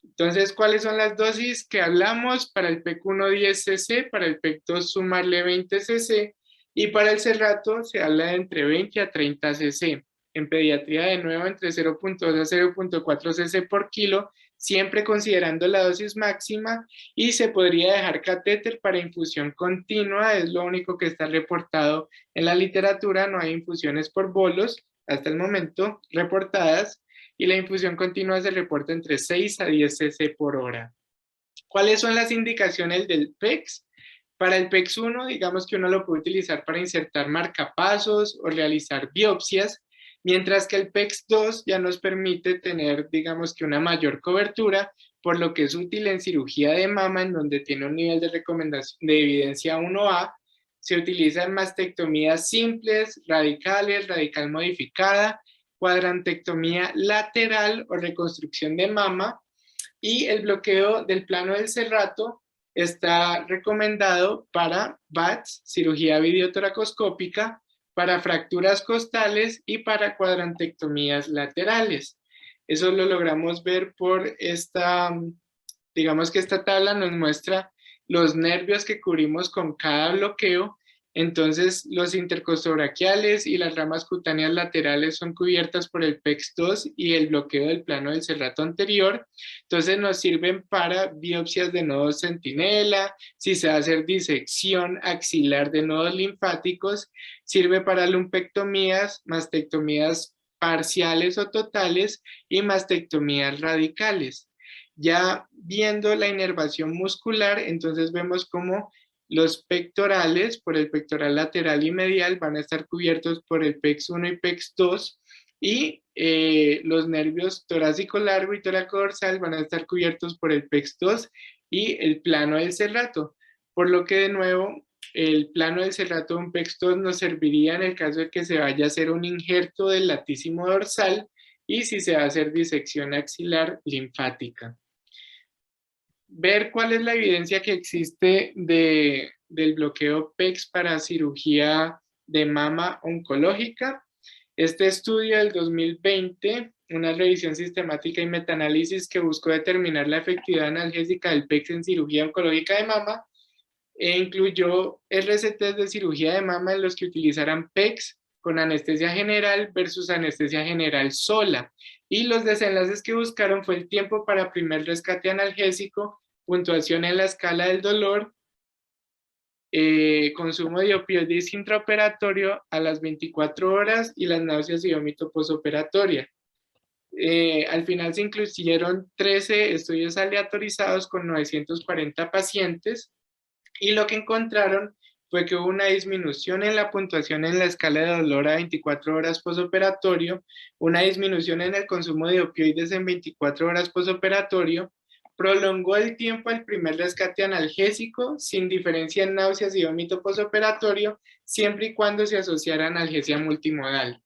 Entonces, ¿cuáles son las dosis que hablamos? Para el PEC1 10 cc, para el PEC2 sumarle 20 cc, y para el serrato se habla de entre 20 a 30 cc. En pediatría, de nuevo, entre 0.2 a 0.4 cc por kilo, siempre considerando la dosis máxima, y se podría dejar catéter para infusión continua, es lo único que está reportado en la literatura, no hay infusiones por bolos hasta el momento reportadas, y la infusión continua se reporta entre 6 a 10 cc por hora. ¿Cuáles son las indicaciones del PEX? Para el PEX1, digamos que uno lo puede utilizar para insertar marcapasos o realizar biopsias, mientras que el PEX2 ya nos permite tener, digamos que una mayor cobertura, por lo que es útil en cirugía de mama, en donde tiene un nivel de recomendación de evidencia 1A. Se utiliza en mastectomías simples, radicales, radical modificada, cuadrantectomía lateral o reconstrucción de mama, y el bloqueo del plano del serrato está recomendado para VATS, cirugía videotoracoscópica, para fracturas costales y para cuadrantectomías laterales. Eso lo logramos ver por esta, digamos que esta tabla nos muestra los nervios que cubrimos con cada bloqueo. Entonces, los intercostobraquiales y las ramas cutáneas laterales son cubiertas por el PEX2 y el bloqueo del plano del serrato anterior. Entonces, nos sirven para biopsias de nodos centinela, si se va a hacer disección axilar de nodos linfáticos, sirve para lumpectomías, mastectomías parciales o totales y mastectomías radicales. Ya viendo la inervación muscular, entonces vemos cómo los pectorales, por el pectoral lateral y medial, van a estar cubiertos por el PEX1 y PEX2, y los nervios torácico largo y toracodorsal van a estar cubiertos por el PEX2 y el plano del serrato. Por lo que, de nuevo, el plano del serrato de un PEX2 nos serviría en el caso de que se vaya a hacer un injerto del latísimo dorsal y si se va a hacer disección axilar linfática. Ver cuál es la evidencia que existe del bloqueo PEX para cirugía de mama oncológica. Este estudio del 2020, una revisión sistemática y metaanálisis que buscó determinar la efectividad analgésica del PEX en cirugía oncológica de mama, incluyó RCTs de cirugía de mama en los que utilizaran PEX con anestesia general versus anestesia general sola. Y los desenlaces que buscaron fue el tiempo para primer rescate analgésico, puntuación en la escala del dolor, consumo de opioides intraoperatorio a las 24 horas y las náuseas y vómito postoperatoria. Al final se incluyeron 13 estudios aleatorizados con 940 pacientes y lo que encontraron fue que hubo una disminución en la puntuación en la escala de dolor a 24 horas postoperatorio, una disminución en el consumo de opioides en 24 horas postoperatorio, prolongó el tiempo al primer rescate analgésico sin diferencia en náuseas y vómito postoperatorio, siempre y cuando se asociara analgesia multimodal.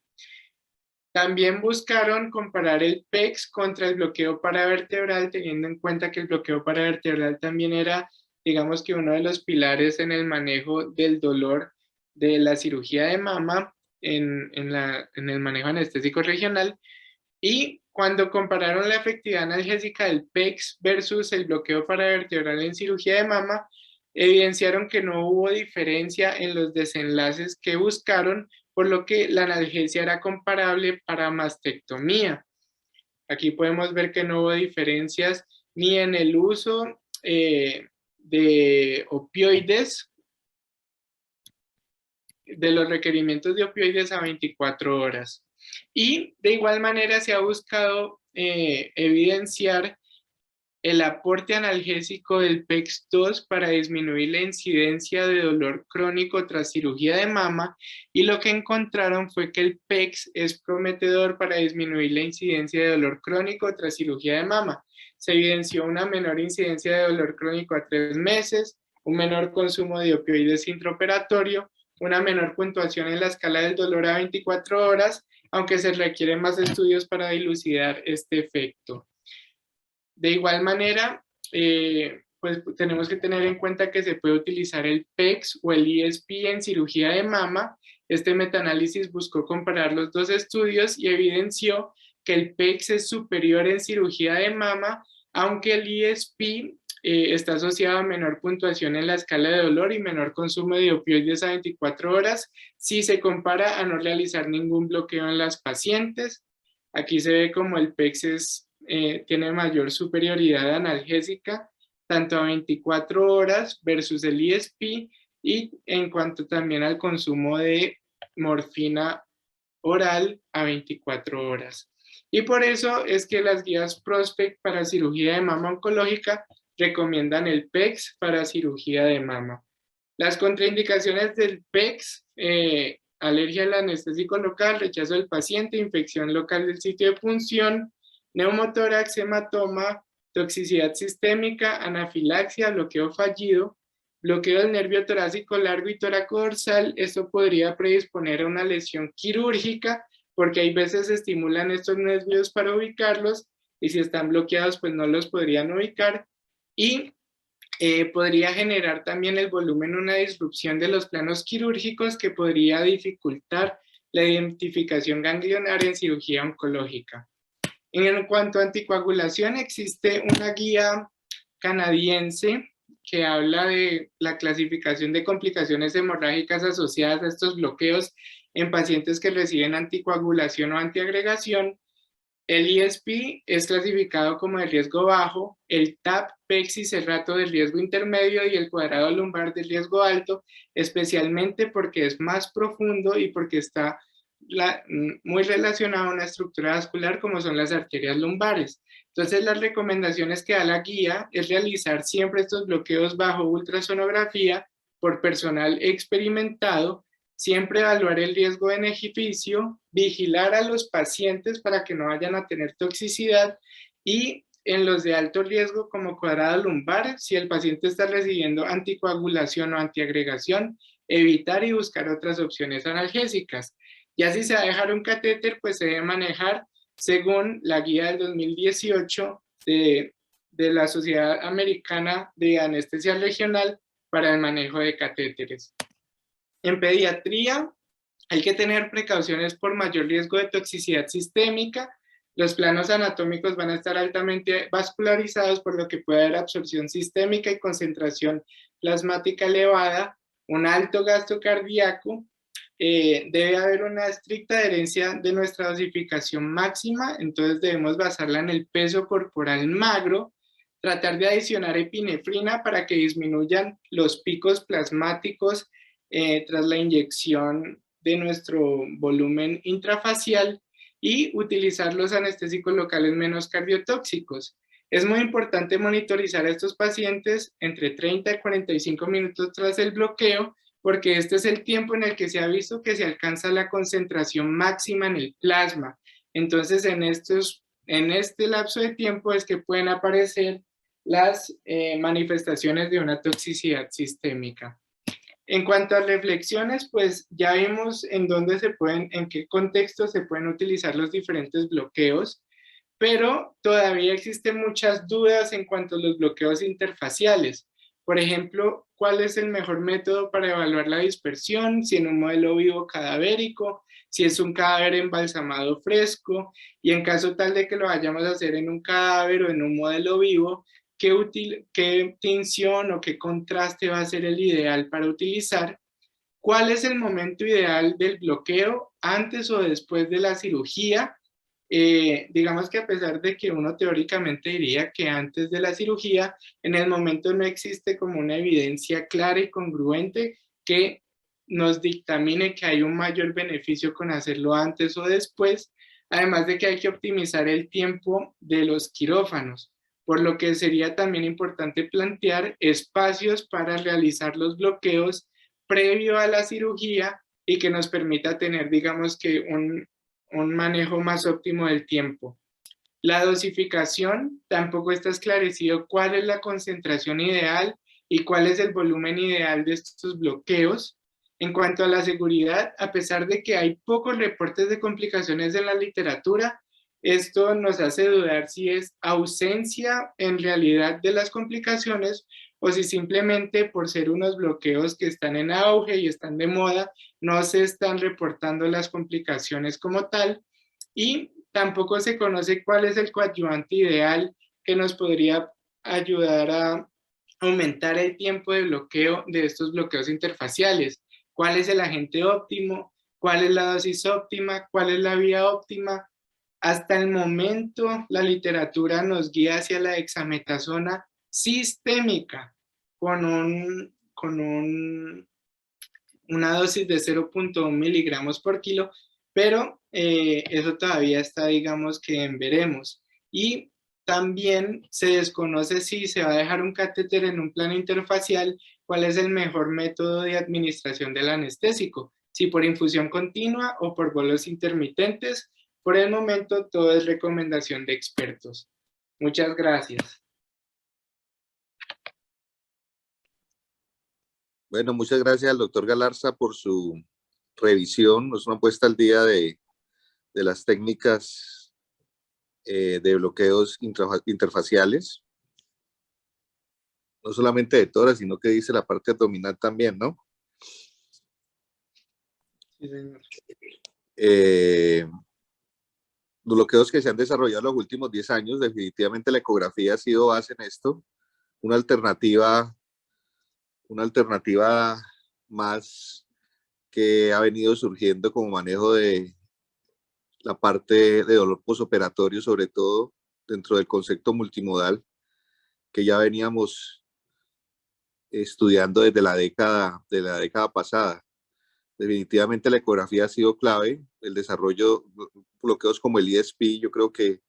También buscaron comparar el PEX contra el bloqueo paravertebral, teniendo en cuenta que el bloqueo paravertebral también era, digamos que uno de los pilares en el manejo del dolor de la cirugía de mama en el manejo anestésico regional. Y cuando compararon la efectividad analgésica del PEX versus el bloqueo paravertebral en cirugía de mama, evidenciaron que no hubo diferencia en los desenlaces que buscaron, por lo que la analgesia era comparable para mastectomía. Aquí podemos ver que no hubo diferencias ni en el uso de opioides, de los requerimientos de opioides a 24 horas. Y de igual manera se ha buscado evidenciar el aporte analgésico del PEX-2 para disminuir la incidencia de dolor crónico tras cirugía de mama, y lo que encontraron fue que el PEX es prometedor para disminuir la incidencia de dolor crónico tras cirugía de mama. Se evidenció una menor incidencia de dolor crónico a 3 meses, un menor consumo de opioides intraoperatorio, una menor puntuación en la escala del dolor a 24 horas, aunque se requieren más estudios para dilucidar este efecto. De igual manera, pues tenemos que tener en cuenta que se puede utilizar el PEX o el ESP en cirugía de mama. Este metaanálisis buscó comparar los dos estudios y evidenció que el PEX es superior en cirugía de mama, aunque el ESP está asociado a menor puntuación en la escala de dolor y menor consumo de opioides a 24 horas si se compara a no realizar ningún bloqueo en las pacientes. Aquí se ve como el PEX tiene mayor superioridad analgésica, tanto a 24 horas versus el ESP, y en cuanto también al consumo de morfina oral a 24 horas. Y por eso es que las guías Prospect para cirugía de mama oncológica recomiendan el PEX para cirugía de mama. Las contraindicaciones del PEX, alergia al anestésico local, rechazo del paciente, infección local del sitio de punción, neumotórax, hematoma, toxicidad sistémica, anafilaxia, bloqueo fallido, bloqueo del nervio torácico largo y toracodorsal. Esto podría predisponer a una lesión quirúrgica porque hay veces se estimulan estos nervios para ubicarlos y si están bloqueados pues no los podrían ubicar, y podría generar también el volumen una disrupción de los planos quirúrgicos que podría dificultar la identificación ganglionaria en cirugía oncológica. En cuanto a anticoagulación, existe una guía canadiense que habla de la clasificación de complicaciones hemorrágicas asociadas a estos bloqueos en pacientes que reciben anticoagulación o antiagregación. El ESP es clasificado como de riesgo bajo, el TAP, PEX y Cerrato de riesgo intermedio y el cuadrado lumbar de riesgo alto, especialmente porque es más profundo y porque está muy relacionado a una estructura vascular como son las arterias lumbares. Entonces las recomendaciones que da la guía es realizar siempre estos bloqueos bajo ultrasonografía por personal experimentado, siempre evaluar el riesgo-beneficio, vigilar a los pacientes para que no vayan a tener toxicidad, y en los de alto riesgo como cuadrado lumbar, si el paciente está recibiendo anticoagulación o antiagregación, evitar y buscar otras opciones analgésicas. Ya si se va a dejar un catéter, pues se debe manejar según la guía del 2018 de la Sociedad Americana de Anestesia Regional para el manejo de catéteres. En pediatría, Hay que tener precauciones por mayor riesgo de toxicidad sistémica. Los planos anatómicos van a estar altamente vascularizados, por lo que puede haber absorción sistémica y concentración plasmática elevada, un alto gasto cardíaco. Debe haber una estricta adherencia de nuestra dosificación máxima, entonces debemos basarla en el peso corporal magro, tratar de adicionar epinefrina para que disminuyan los picos plasmáticos tras la inyección de nuestro volumen intrafacial y utilizar los anestésicos locales menos cardiotóxicos. Es muy importante monitorizar a estos pacientes entre 30 y 45 minutos tras el bloqueo, porque este es el tiempo en el que se ha visto que se alcanza la concentración máxima en el plasma. Entonces, en este lapso de tiempo es que pueden aparecer las manifestaciones de una toxicidad sistémica. En cuanto a reflexiones, pues ya vimos en dónde se pueden, en qué contexto se pueden utilizar los diferentes bloqueos, pero todavía existen muchas dudas en cuanto a los bloqueos interfaciales. Por ejemplo, ¿cuál es el mejor método para evaluar la dispersión? Si en un modelo vivo cadavérico, si es un cadáver embalsamado fresco, y en caso tal de que lo vayamos a hacer en un cadáver o en un modelo vivo, qué tinción o qué contraste va a ser el ideal para utilizar. ¿Cuál es el momento ideal del bloqueo antes o después de la cirugía? Digamos que a pesar de que uno teóricamente diría que antes de la cirugía, en el momento no existe como una evidencia clara y congruente que nos dictamine que hay un mayor beneficio con hacerlo antes o después, además de que hay que optimizar el tiempo de los quirófanos, por lo que sería también importante plantear espacios para realizar los bloqueos previo a la cirugía y que nos permita tener, digamos que un manejo más óptimo del tiempo. La dosificación, tampoco está esclarecido cuál es la concentración ideal y cuál es el volumen ideal de estos bloqueos. En cuanto a la seguridad, a pesar de que hay pocos reportes de complicaciones en la literatura, esto nos hace dudar si es ausencia en realidad de las complicaciones o si simplemente por ser unos bloqueos que están en auge y están de moda, no se están reportando las complicaciones como tal, y tampoco se conoce cuál es el coadyuvante ideal que nos podría ayudar a aumentar el tiempo de bloqueo de estos bloqueos interfaciales. ¿Cuál es el agente óptimo? ¿Cuál es la dosis óptima? ¿Cuál es la vía óptima? Hasta el momento, la literatura nos guía hacia la dexametasona sistémica con una dosis de 0.1 miligramos por kilo, pero eso todavía está, digamos que en veremos. Y también se desconoce si se va a dejar un catéter en un plano interfacial, cuál es el mejor método de administración del anestésico, si por infusión continua o por bolos intermitentes. Por el momento, todo es recomendación de expertos. Muchas gracias. Bueno, muchas gracias al doctor Galarza por su revisión. Es una puesta al día de las técnicas de bloqueos interfaciales. No solamente de tórax, sino que dice la parte abdominal también, ¿no? Sí, señor. Los bloqueos que se han desarrollado en los últimos 10 años, definitivamente la ecografía ha sido base en esto. Una alternativa más que ha venido surgiendo como manejo de la parte de dolor posoperatorio, sobre todo dentro del concepto multimodal que ya veníamos estudiando desde la década pasada. Definitivamente la ecografía ha sido clave, el desarrollo, bloqueos como el ESP, yo creo que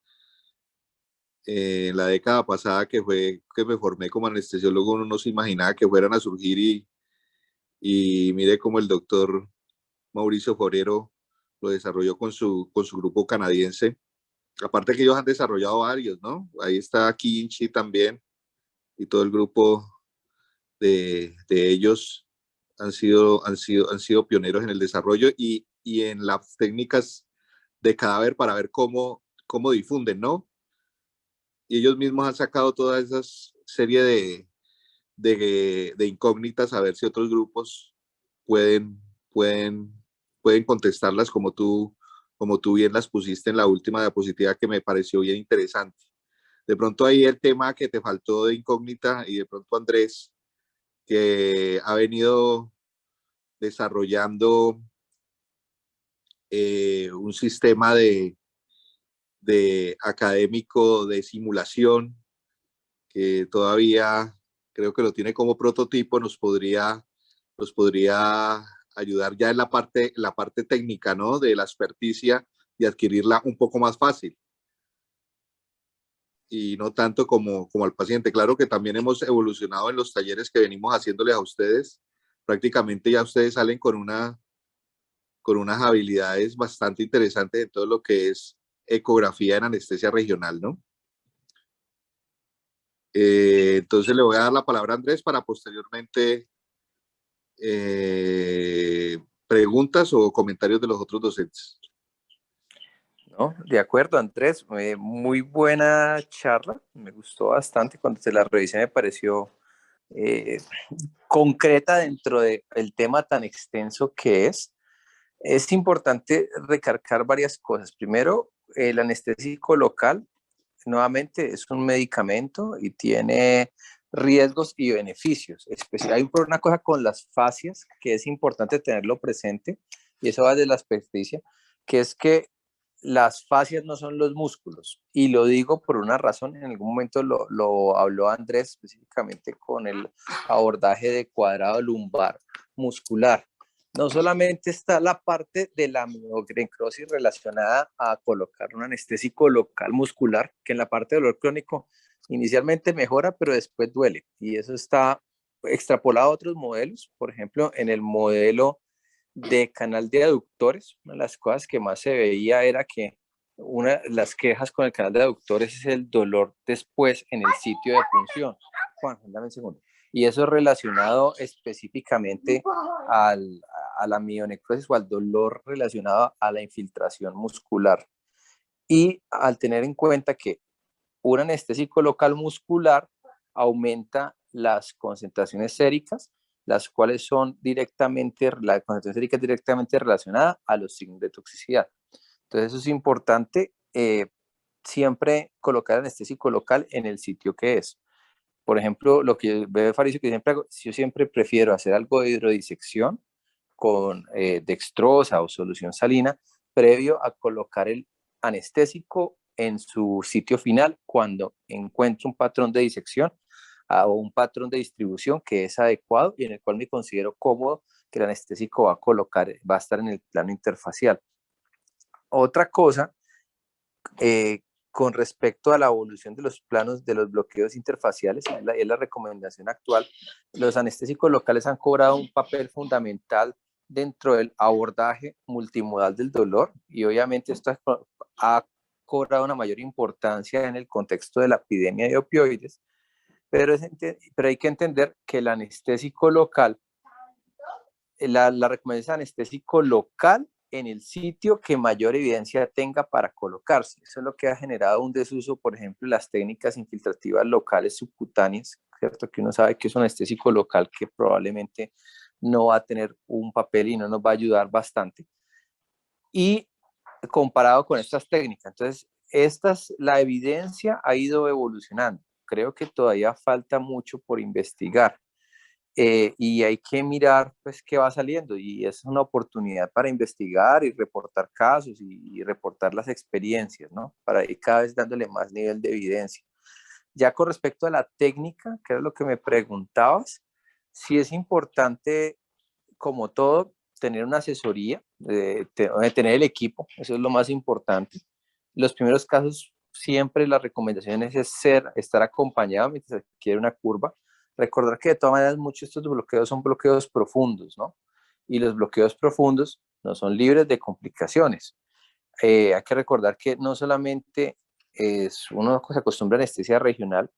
en la década pasada que me formé como anestesiólogo, uno no se imaginaba que fueran a surgir y mire cómo el doctor Mauricio Forero lo desarrolló con su grupo canadiense. Aparte que ellos han desarrollado varios, ¿no? Ahí está Kinchi también y todo el grupo de ellos han sido pioneros en el desarrollo y en las técnicas de cadáver para ver cómo difunden, ¿no? Y ellos mismos han sacado toda esa serie de incógnitas a ver si otros grupos pueden pueden contestarlas como tú bien las pusiste en la última diapositiva que me pareció bien interesante. De pronto ahí el tema que te faltó de incógnita y de pronto Andrés, que ha venido desarrollando un sistema de académico de simulación que todavía creo que lo tiene como prototipo, nos podría ayudar ya en la parte técnica, ¿no? De la experticia y adquirirla un poco más fácil y no tanto como al paciente. Claro que también hemos evolucionado en los talleres que venimos haciéndoles a ustedes. Prácticamente ya ustedes salen con unas habilidades bastante interesantes en todo lo que es ecografía en anestesia regional, ¿no? Entonces le voy a dar la palabra a Andrés para posteriormente preguntas o comentarios de los otros docentes. ¿No? De acuerdo, Andrés, muy buena charla, me gustó bastante, cuando te la revisé me pareció concreta dentro del tema tan extenso que es. Es importante recargar varias cosas. Primero, el anestésico local, nuevamente, es un medicamento y tiene riesgos y beneficios. Hay una cosa con las fascias que es importante tenerlo presente, y eso va de la experticia, que es que las fascias no son los músculos, y lo digo por una razón. En algún momento lo habló Andrés específicamente con el abordaje de cuadrado lumbar muscular. No solamente está la parte de la miocrosis relacionada a colocar un anestésico local muscular, que en la parte de dolor crónico inicialmente mejora, pero después duele. Y eso está extrapolado a otros modelos. Por ejemplo, en el modelo de canal de aductores, una de las cosas que más se veía era que una de las quejas con el canal de aductores es el dolor después en el sitio de punción. Juan, dame un segundo. Y eso es relacionado específicamente a la mionecrosis o al dolor relacionado a la infiltración muscular. Y al tener en cuenta que un anestésico local muscular aumenta las concentraciones séricas, las cuales son directamente, la concentración sérica es directamente relacionada a los signos de toxicidad. Entonces eso es importante, siempre colocar anestésico local en el sitio que es. Por ejemplo, lo que veo Faricio que siempre hago, yo siempre prefiero hacer algo de hidrodisección con dextrosa o solución salina previo a colocar el anestésico en su sitio final cuando encuentro un patrón de disección o un patrón de distribución que es adecuado y en el cual me considero cómodo que el anestésico va a estar en el plano interfacial. Otra cosa, con respecto a la evolución de los planos de los bloqueos interfaciales, es la recomendación actual. Los anestésicos locales han cobrado un papel fundamental dentro del abordaje multimodal del dolor, y obviamente esto ha cobrado una mayor importancia en el contexto de la epidemia de opioides, pero hay que entender que el anestésico local, la recomendación de anestésico local en el sitio que mayor evidencia tenga para colocarse. Eso es lo que ha generado un desuso, por ejemplo, las técnicas infiltrativas locales subcutáneas, ¿cierto? Que uno sabe que es un anestésico local que probablemente no va a tener un papel y no nos va a ayudar bastante. Y comparado con estas técnicas, entonces, la evidencia ha ido evolucionando. Creo que todavía falta mucho por investigar. Y hay que mirar pues qué va saliendo, y es una oportunidad para investigar y reportar casos y reportar las experiencias, ¿no? Para ir cada vez dándole más nivel de evidencia. Ya con respecto a la técnica, que era lo que me preguntabas, sí es importante, como todo, tener una asesoría, tener el equipo, eso es lo más importante. Los primeros casos, siempre la recomendación es estar acompañado mientras se adquiere una curva. Recordar que de todas maneras muchos de estos bloqueos son bloqueos profundos, ¿no? Y los bloqueos profundos no son libres de complicaciones. Hay que recordar que no solamente uno se acostumbra a anestesia regional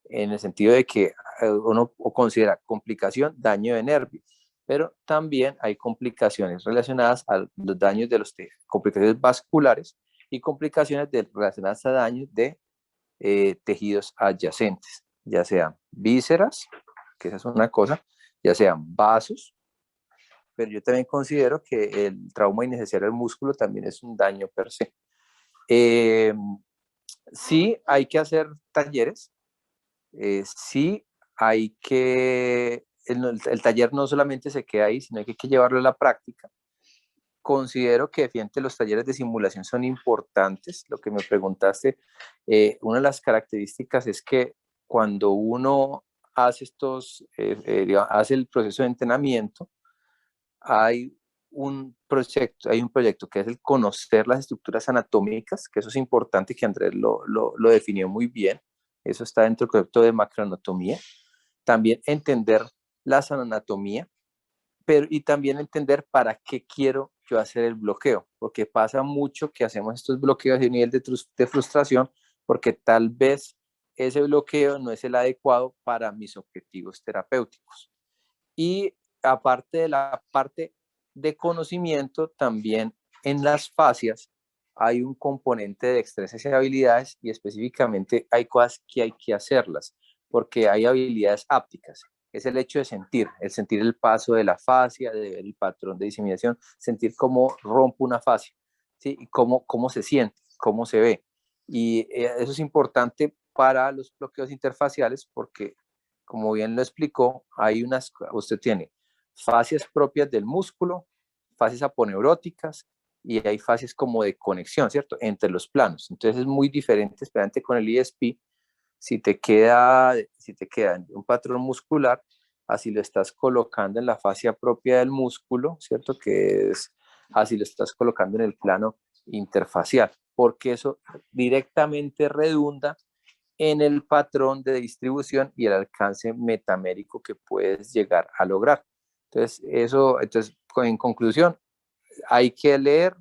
en el sentido de que uno considera complicación daño de nervios, pero también hay complicaciones relacionadas a los daños de los complicaciones vasculares y complicaciones relacionadas a daños de tejidos adyacentes, ya sean vísceras, que esa es una cosa, ya sean vasos, pero yo también considero que el trauma innecesario al músculo también es un daño per se. Sí hay que hacer talleres, sí hay que, el taller no solamente se queda ahí, sino que hay que llevarlo a la práctica. Considero que definitivamente los talleres de simulación son importantes. Lo que me preguntaste, una de las características es que cuando uno hace hace el proceso de entrenamiento, hay hay un proyecto que es el conocer las estructuras anatómicas, que eso es importante, que Andrés lo definió muy bien. Eso está dentro del concepto de macroanatomía. También entender la anatomía, pero y también entender para qué quiero yo hacer el bloqueo, porque pasa mucho que hacemos estos bloqueos de un nivel de frustración, porque tal vez ese bloqueo no es el adecuado para mis objetivos terapéuticos. Y aparte de la parte de conocimiento, también en las fascias hay un componente de destrezas y habilidades, y específicamente hay cosas que hay que hacerlas, porque hay habilidades ápticas. Es el hecho de sentir, el paso de la fascia, de ver el patrón de diseminación, sentir cómo rompe una fascia, ¿sí? Y cómo se siente, cómo se ve. Y eso es importante para los bloqueos interfaciales, porque como bien lo explicó, usted tiene fascias propias del músculo, fascias aponeuróticas, y hay fases como de conexión, ¿cierto? Entre los planos. Entonces es muy diferente, especialmente con el ESP, si te queda un patrón muscular, así lo estás colocando en la fascia propia del músculo, ¿cierto? Que es así lo estás colocando en el plano interfacial, porque eso directamente redunda en el patrón de distribución y el alcance metamérico que puedes llegar a lograr. Entonces, en conclusión, hay que leer,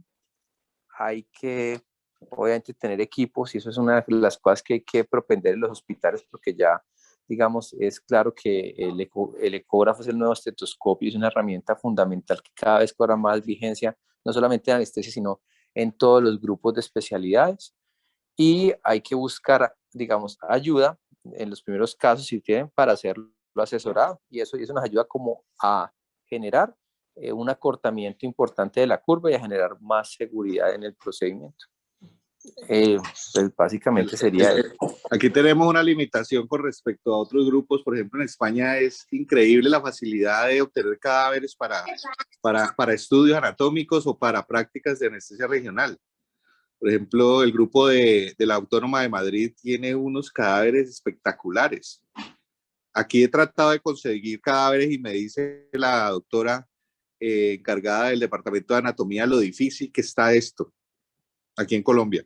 hay que obviamente tener equipos, y eso es una de las cosas que hay que propender en los hospitales, porque ya, digamos, es claro que el ecógrafo es el nuevo estetoscopio, es una herramienta fundamental que cada vez cobra más vigencia, no solamente en anestesia, sino en todos los grupos de especialidades. Y hay que buscar, digamos, ayuda en los primeros casos, si tienen, para hacerlo asesorado, y eso nos ayuda como a generar un acortamiento importante de la curva y a generar más seguridad en el procedimiento. Pues básicamente sería Aquí tenemos una limitación con respecto a otros grupos. Por ejemplo, en España es increíble la facilidad de obtener cadáveres para estudios anatómicos o para prácticas de anestesia regional. Por ejemplo, el grupo de la Autónoma de Madrid tiene unos cadáveres espectaculares. Aquí he tratado de conseguir cadáveres y me dice la doctora encargada del departamento de anatomía lo difícil que está esto aquí en Colombia.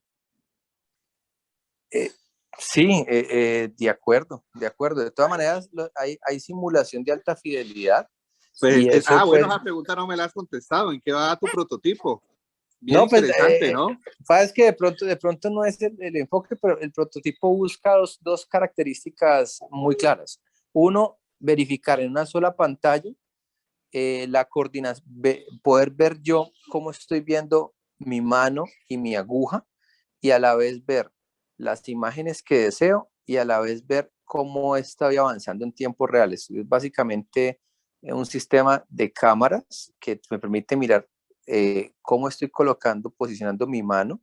Sí, de acuerdo, de acuerdo. De todas maneras, hay simulación de alta fidelidad. Pues, Y eso bueno, esa pregunta no me la has contestado. ¿En qué va tu prototipo? Bien, no, pues, interesante, ¿no? sabes que de pronto no es el enfoque, pero el prototipo busca dos características muy claras. Uno, verificar en una sola pantalla la coordinación, poder ver yo cómo estoy viendo mi mano y mi aguja, y a la vez ver las imágenes que deseo, y a la vez ver cómo estoy avanzando en tiempo real. Es básicamente un sistema de cámaras que me permite mirar cómo estoy posicionando mi mano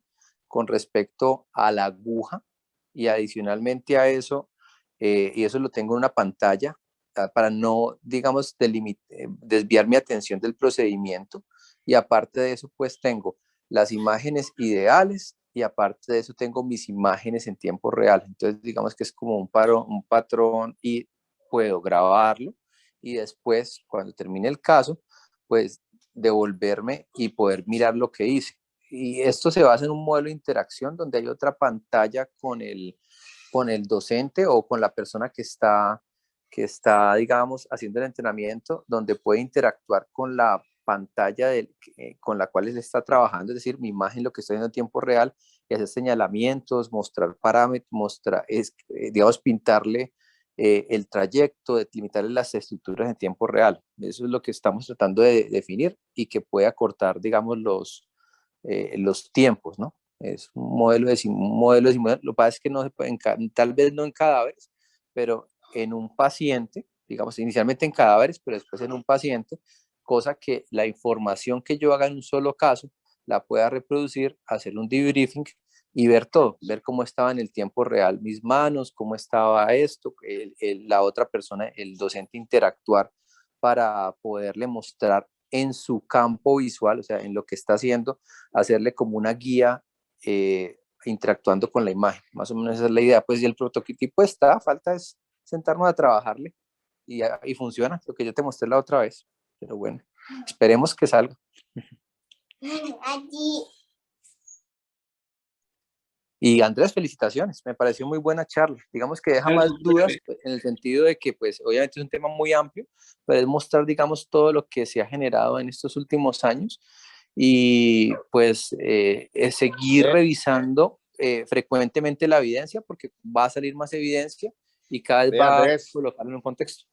con respecto a la aguja, y adicionalmente a eso, y eso lo tengo en una pantalla para no, digamos, desviar mi atención del procedimiento. Y aparte de eso, pues tengo las imágenes ideales, y aparte de eso tengo mis imágenes en tiempo real. Entonces, digamos que es como un patrón, y puedo grabarlo, y después, cuando termine el caso, pues devolverme y poder mirar lo que hice. Y esto se basa en un modelo de interacción donde hay otra pantalla con el docente o con la persona que está, digamos, haciendo el entrenamiento, donde puede interactuar con la pantalla con la cual él está trabajando, es decir, mi imagen, lo que estoy viendo en tiempo real, y hacer señalamientos, mostrar parámetros, digamos, pintarle el trayecto, delimitarle las estructuras en tiempo real. Eso es lo que estamos tratando de definir, y que puede acortar, digamos, los tiempos, ¿no? Es un modelo de simulación. Lo que pasa es que no se puede, tal vez no en cadáveres, pero en un paciente, digamos, inicialmente en cadáveres, pero después en un paciente, cosa que la información que yo haga en un solo caso la pueda reproducir, hacer un debriefing y ver todo, ver cómo estaba en el tiempo real mis manos, cómo estaba esto, la otra persona, el docente interactuar para poderle mostrar en su campo visual, o sea, en lo que está haciendo, hacerle como una guía interactuando con la imagen. Más o menos esa es la idea. Pues y el prototipo está, falta es sentarnos a trabajarle y funciona, lo que yo te mostré la otra vez. Pero bueno, esperemos que salga. Y Andrés, felicitaciones, me pareció muy buena charla. Digamos que deja más dudas en el sentido de que, pues, obviamente es un tema muy amplio, pero es mostrar, digamos, todo lo que se ha generado en estos últimos años y, pues, es seguir revisando frecuentemente la evidencia porque va a salir más evidencia y cada vez va a colocarlo en un contexto.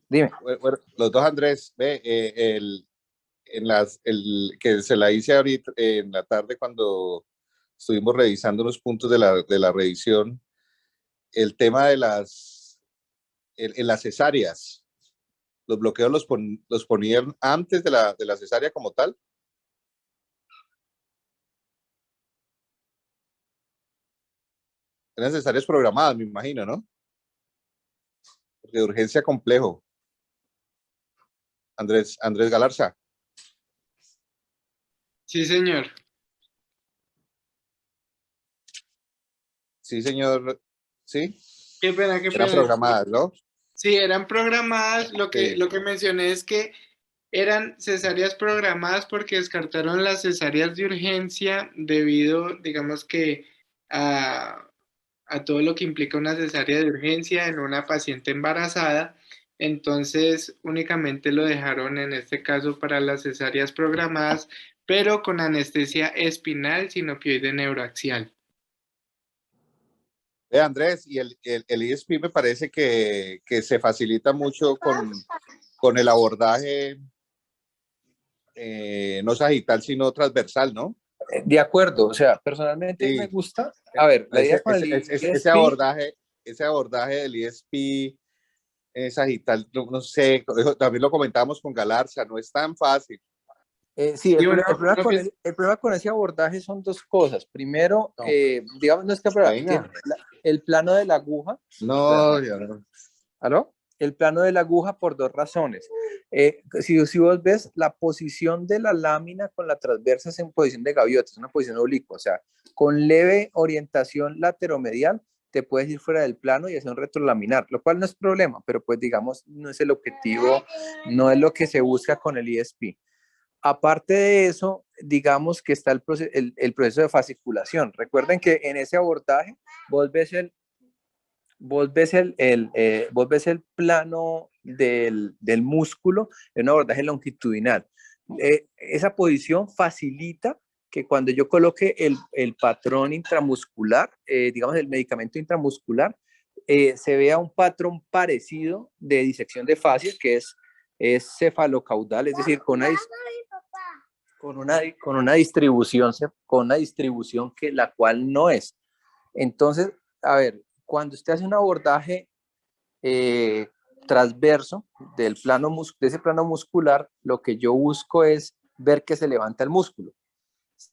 Dime. Bueno, los dos Andrés, que se la hice ahorita en la tarde cuando estuvimos revisando los puntos de la revisión, el tema de en las cesáreas, los bloqueos los ponían antes de la cesárea como tal. Eran cesáreas programadas, me imagino, ¿no? Porque de urgencia complejo. Andrés Galarza. Sí, señor. Sí, señor. Sí. Qué pena, qué pena. Eran programadas, ¿no? Sí, eran programadas. Lo que mencioné es que eran cesáreas programadas porque descartaron las cesáreas de urgencia debido, digamos que, a todo lo que implica una cesárea de urgencia en una paciente embarazada. Entonces, únicamente lo dejaron en este caso para las cesáreas programadas, pero con anestesia espinal sin opioide neuroaxial. Andrés, y el ESP me parece que se facilita mucho con el abordaje no sagital, sino transversal, ¿no? De acuerdo, o sea, personalmente Sí. me gusta. A ver, la idea con el ESP, ese abordaje del ESP sagital, no sé, también lo comentamos con Galarza, no es tan fácil. Sí, el problema con ese abordaje son dos cosas. Primero, no. Digamos, no es que el plano de la aguja. No, ya no. ¿Aló? El plano de la aguja por dos razones. Si vos ves la posición de la lámina con la transversa es en posición de gaviota, es una posición oblicua, o sea, con leve orientación lateromedial te puedes ir fuera del plano y hacer un retrolaminar, lo cual no es problema, pero pues digamos, no es el objetivo, no es lo que se busca con el ESP. Aparte de eso, digamos que está el proceso de fasciculación. Recuerden que en ese abordaje vos ves el plano del músculo en un abordaje longitudinal. Esa posición facilita que cuando yo coloque el patrón intramuscular, digamos el medicamento intramuscular, se vea un patrón parecido de disección de fascias, que es cefalocaudal, es decir, con una distribución que la cual no es. Entonces, a ver, cuando usted hace un abordaje transverso de ese plano muscular, lo que yo busco es ver que se levanta el músculo.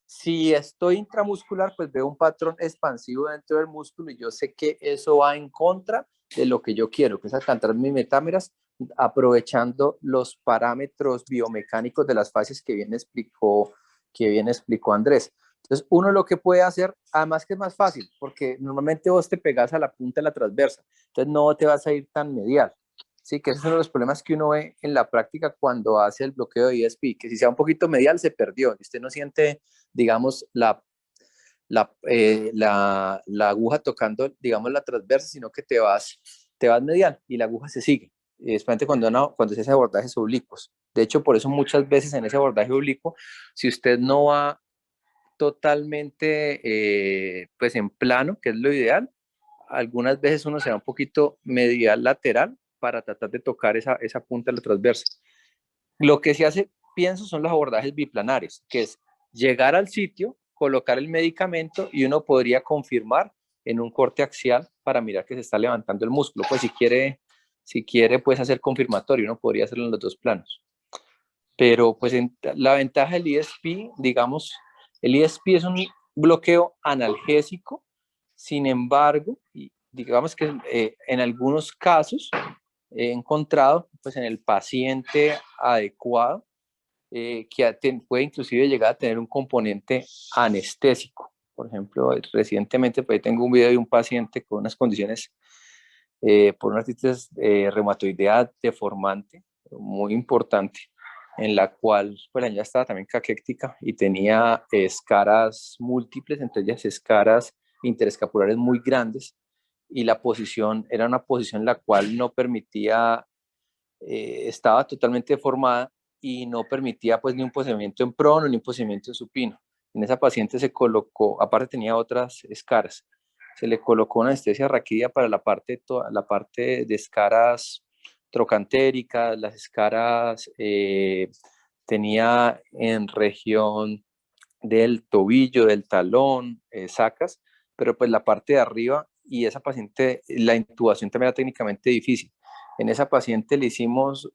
Si estoy intramuscular, pues veo un patrón expansivo dentro del músculo y yo sé que eso va en contra de lo que yo quiero, que es alcanzar mis metámeras, aprovechando los parámetros biomecánicos de las fases que bien explicó Andrés. Entonces, uno lo que puede hacer, además que es más fácil, porque normalmente vos te pegas a la punta de la transversa, entonces no te vas a ir tan medial. Sí, que esos son los problemas que uno ve en la práctica cuando hace el bloqueo de ESP, que si sea un poquito medial se perdió, y usted no siente, digamos, la aguja tocando, digamos, la transversa, sino que te vas medial y la aguja se sigue, especialmente cuando se hace abordajes oblicuos. De hecho, por eso muchas veces en ese abordaje oblicuo, si usted no va totalmente pues en plano, que es lo ideal, algunas veces uno se va un poquito medial lateral para tratar de tocar esa punta de la transversa. Lo que se hace, pienso, son los abordajes biplanares, que es llegar al sitio, colocar el medicamento y uno podría confirmar en un corte axial para mirar que se está levantando el músculo. Pues si quiere pues hacer confirmatorio, uno podría hacerlo en los dos planos. Pero pues la ventaja del ESP, digamos, el ESP es un bloqueo analgésico, sin embargo, digamos que en algunos casos he encontrado pues en el paciente adecuado que puede inclusive llegar a tener un componente anestésico. Por ejemplo, recientemente pues, tengo un video de un paciente con unas condiciones por una artritis reumatoidea deformante muy importante, en la cual pues, la niña estaba también caquéctica y tenía escaras múltiples, entre ellas escaras interescapulares muy grandes, y la posición era una posición en la cual no permitía, estaba totalmente deformada y no permitía pues ni un procedimiento en prono ni un procedimiento en supino. En esa paciente se colocó, aparte tenía otras escaras, se le colocó una anestesia raquídea para la parte de escaras trocantéricas, las escaras tenía en región del tobillo, del talón, sacas, pero pues la parte de arriba y esa paciente, la intubación también era técnicamente difícil. En esa paciente le hicimos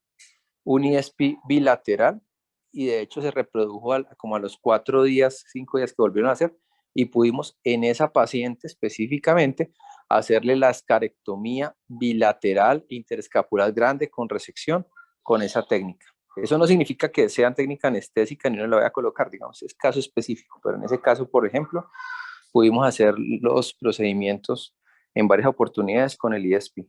un ESP bilateral y de hecho se reprodujo como a los 4 días, 5 días que volvieron a hacer y pudimos en esa paciente específicamente hacerle la escarectomía bilateral interescapular grande con resección con esa técnica. Eso no significa que sea técnica anestésica ni no la voy a colocar, digamos, es caso específico, pero en ese caso, por ejemplo, pudimos hacer los procedimientos en varias oportunidades con el ESP.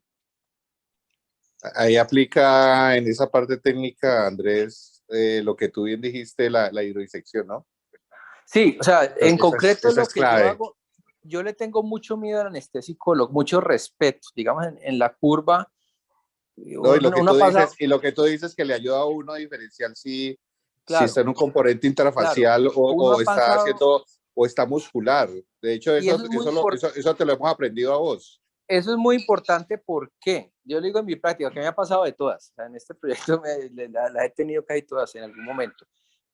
Ahí aplica en esa parte técnica, Andrés, lo que tú bien dijiste, la hidrodisección, ¿no? Sí, o sea, en concreto esa lo es que yo clave. hago, yo le tengo mucho miedo al anestésico, mucho respeto, digamos, en la curva. No, Uno pasa, y lo que tú dices que le ayuda a uno a diferenciar si claro, está en un componente claro, intrafacial uno ha o está pasado, haciendo o está muscular. De hecho, y eso es muy importante. eso te lo hemos aprendido a vos. Eso es muy importante porque yo le digo en mi práctica que me ha pasado de todas. O sea, en este proyecto las he tenido casi todas en algún momento.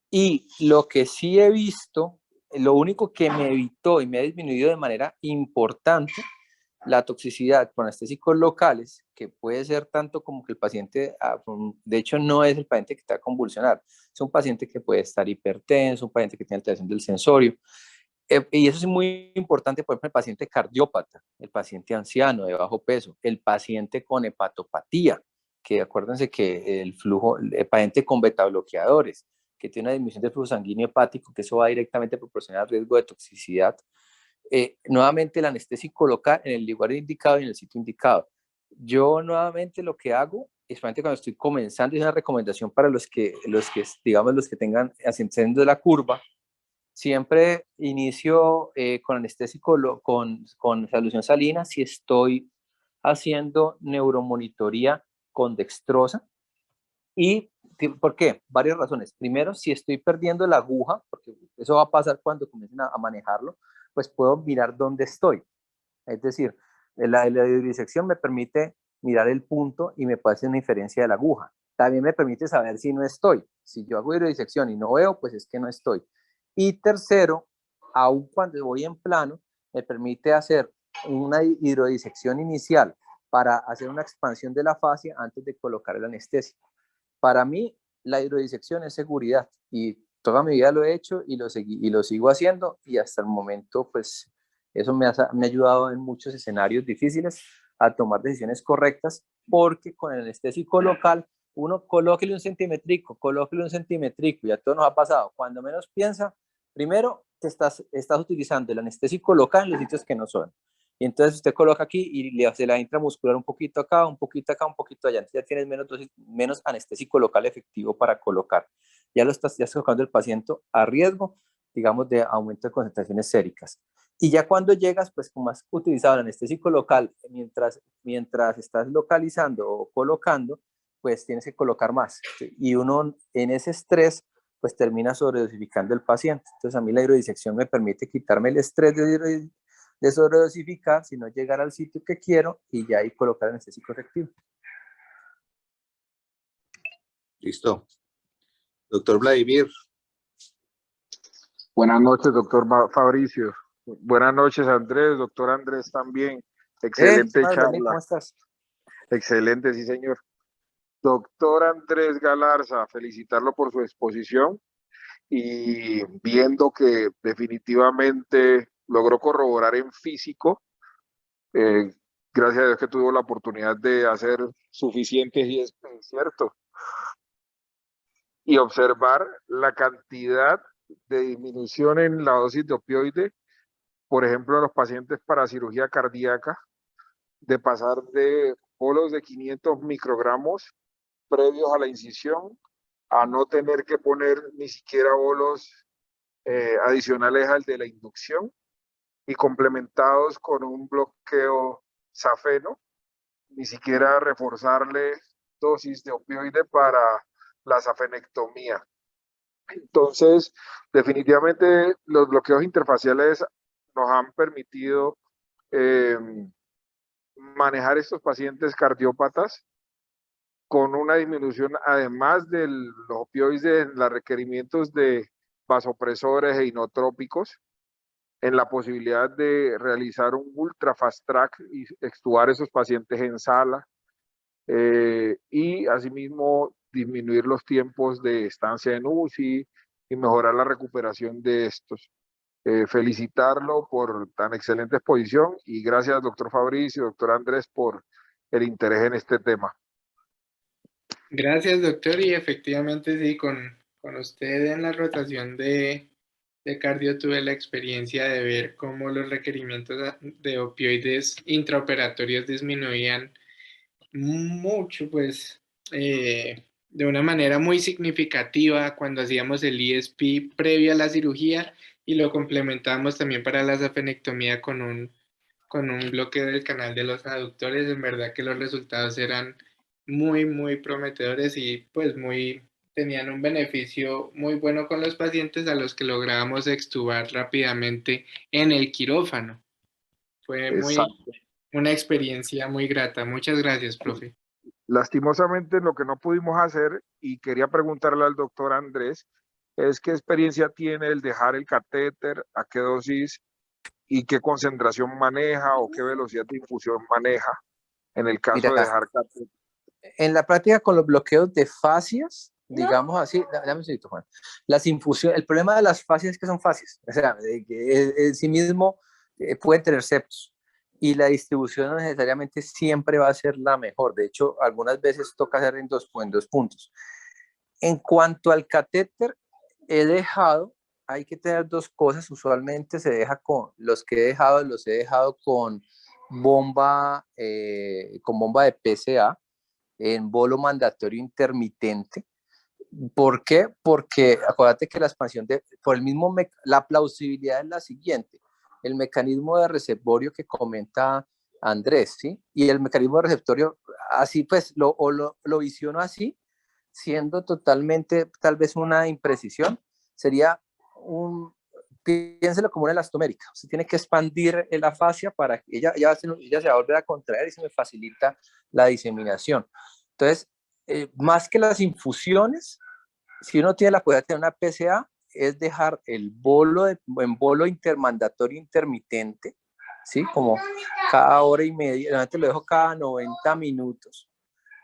Y lo que sí he visto, lo único que me evitó y me ha disminuido de manera importante la toxicidad con anestésicos locales, que puede ser tanto como que el paciente, de hecho no es el paciente que está a convulsionar, es un paciente que puede estar hipertenso, un paciente que tiene alteración del sensorio. Y eso es muy importante, por ejemplo, el paciente cardiópata, el paciente anciano de bajo peso, el paciente con hepatopatía, que acuérdense que el paciente con beta bloqueadores, que tiene una disminución del flujo sanguíneo hepático, que eso va directamente proporcional al riesgo de toxicidad. Nuevamente el anestésico local en el lugar indicado y en el sitio indicado. Yo nuevamente lo que hago, especialmente cuando estoy comenzando, es una recomendación para digamos, los que tengan ascendiendo de la curva. Siempre inicio con anestésico, con solución salina si estoy haciendo neuromonitoría con dextrosa. ¿Y por qué? Varias razones. Primero, si estoy perdiendo la aguja, porque eso va a pasar cuando comiencen a manejarlo, pues puedo mirar dónde estoy. Es decir, la hidrodisección me permite mirar el punto y me puede hacer una inferencia de la aguja. También me permite saber si no estoy. Si yo hago hidrodisección y no veo, pues es que no estoy. Y tercero, aun cuando voy en plano, me permite hacer una hidrodisección inicial para hacer una expansión de la fascia antes de colocar el anestésico. Para mí, la hidrodisección es seguridad y toda mi vida lo he hecho y lo sigo haciendo y hasta el momento, pues, eso me ha ayudado en muchos escenarios difíciles a tomar decisiones correctas porque con el anestésico local uno colóquele un centimetrico, y a todos nos ha pasado. Cuando menos piensa, primero estás utilizando el anestésico local en los sitios que no son. Y entonces usted coloca aquí y le hace la intramuscular un poquito acá, un poquito acá, un poquito allá. Entonces ya tienes menos anestésico local efectivo para colocar. Ya estás colocando el paciente a riesgo, digamos, de aumento de concentraciones séricas. Y ya cuando llegas, pues como has utilizado el anestésico local mientras estás localizando o colocando, pues tienes que colocar más. Y uno en ese estrés, pues termina sobredosificando el paciente. Entonces a mí la hidrodisección me permite quitarme el estrés de sobredosificar, sino llegar al sitio que quiero y ya ahí colocar el anestésico efectivo. Listo. Doctor Vladimir. Buenas noches, doctor Fabricio. Buenas noches, Andrés, doctor Andrés también. Excelente charla. ¿Cómo estás? Excelente, sí, señor. Doctor Andrés Galarza, felicitarlo por su exposición y viendo que definitivamente logró corroborar en físico, eh, gracias a Dios que tuvo la oportunidad de hacer suficientes y es cierto, y observar la cantidad de disminución en la dosis de opioide, por ejemplo, en los pacientes para cirugía cardíaca, de pasar de bolos de 500 microgramos previos a la incisión a no tener que poner ni siquiera bolos adicionales al de la inducción y complementados con un bloqueo safeno, ni siquiera reforzarle dosis de opioide para la safenectomía. Entonces, definitivamente los bloqueos interfaciales nos han permitido eh, manejar estos pacientes cardiópatas con una disminución, además de los opioides, en los requerimientos de vasopresores e inotrópicos, en la posibilidad de realizar un ultra fast track y extubar esos pacientes en sala, y asimismo disminuir los tiempos de estancia en UCI y mejorar la recuperación de estos. Felicitarlo por tan excelente exposición y gracias, doctor Fabricio, doctor Andrés, por el interés en este tema. Gracias, doctor, y efectivamente sí, con usted en la rotación de cardio tuve la experiencia de ver cómo los requerimientos de opioides intraoperatorios disminuían mucho, pues, de una manera muy significativa cuando hacíamos el ESP previo a la cirugía y lo complementamos también para la safenectomía con un bloqueo del canal de los aductores. En verdad que los resultados eran muy, muy prometedores y pues tenían un beneficio muy bueno con los pacientes a los que lográbamos extubar rápidamente en el quirófano. Fue Exacto. una experiencia muy grata. Muchas gracias, profe. Lastimosamente, lo que no pudimos hacer, y quería preguntarle al doctor Andrés, es qué experiencia tiene el dejar el catéter, a qué dosis y qué concentración maneja o qué velocidad de infusión maneja en el caso de Mira, dejar catéter. en la práctica con los bloqueos de fascias, digamos así, dame un segundo, Juan. Las infusiones, el problema de las fascias es que son fascias, o sea, en sí mismo pueden tener septos y la distribución no necesariamente siempre va a ser la mejor. De hecho, algunas veces toca hacer en dos puntos. En cuanto al catéter, hay que tener dos cosas. Usualmente se deja los he dejado con bomba de PCA en bolo mandatorio intermitente. ¿Por qué? Porque acuérdate que la expansión la plausibilidad es la siguiente. El mecanismo de reservorio que comenta Andrés, ¿sí? Y el mecanismo de receptorio, así pues, lo visiono así, siendo totalmente, tal vez una imprecisión, sería piénselo como una elastomérica. Se tiene que expandir la fascia para que ella se va a volver a contraer y se me facilita la diseminación. Entonces, más que las infusiones, si uno tiene la posibilidad de tener una PCA, es dejar el bolo en bolo intermandatorio intermitente, ¿sí? Como cada hora y media, normalmente lo dejo cada 90 minutos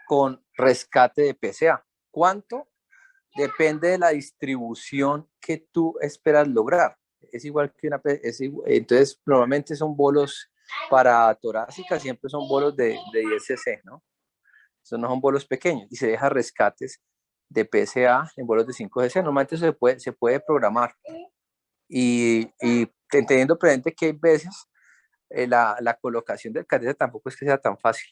con rescate de PCA. ¿Cuánto? Depende de la distribución que tú esperas lograr. Es igual que entonces, normalmente son bolos para torácica, siempre son bolos de 10 cc, ¿no? Estos no son bolos pequeños y se deja rescates de PCA en bolos de 5 cc. Normalmente eso se puede programar. Y teniendo presente que hay veces la colocación del catéter tampoco es que sea tan fácil,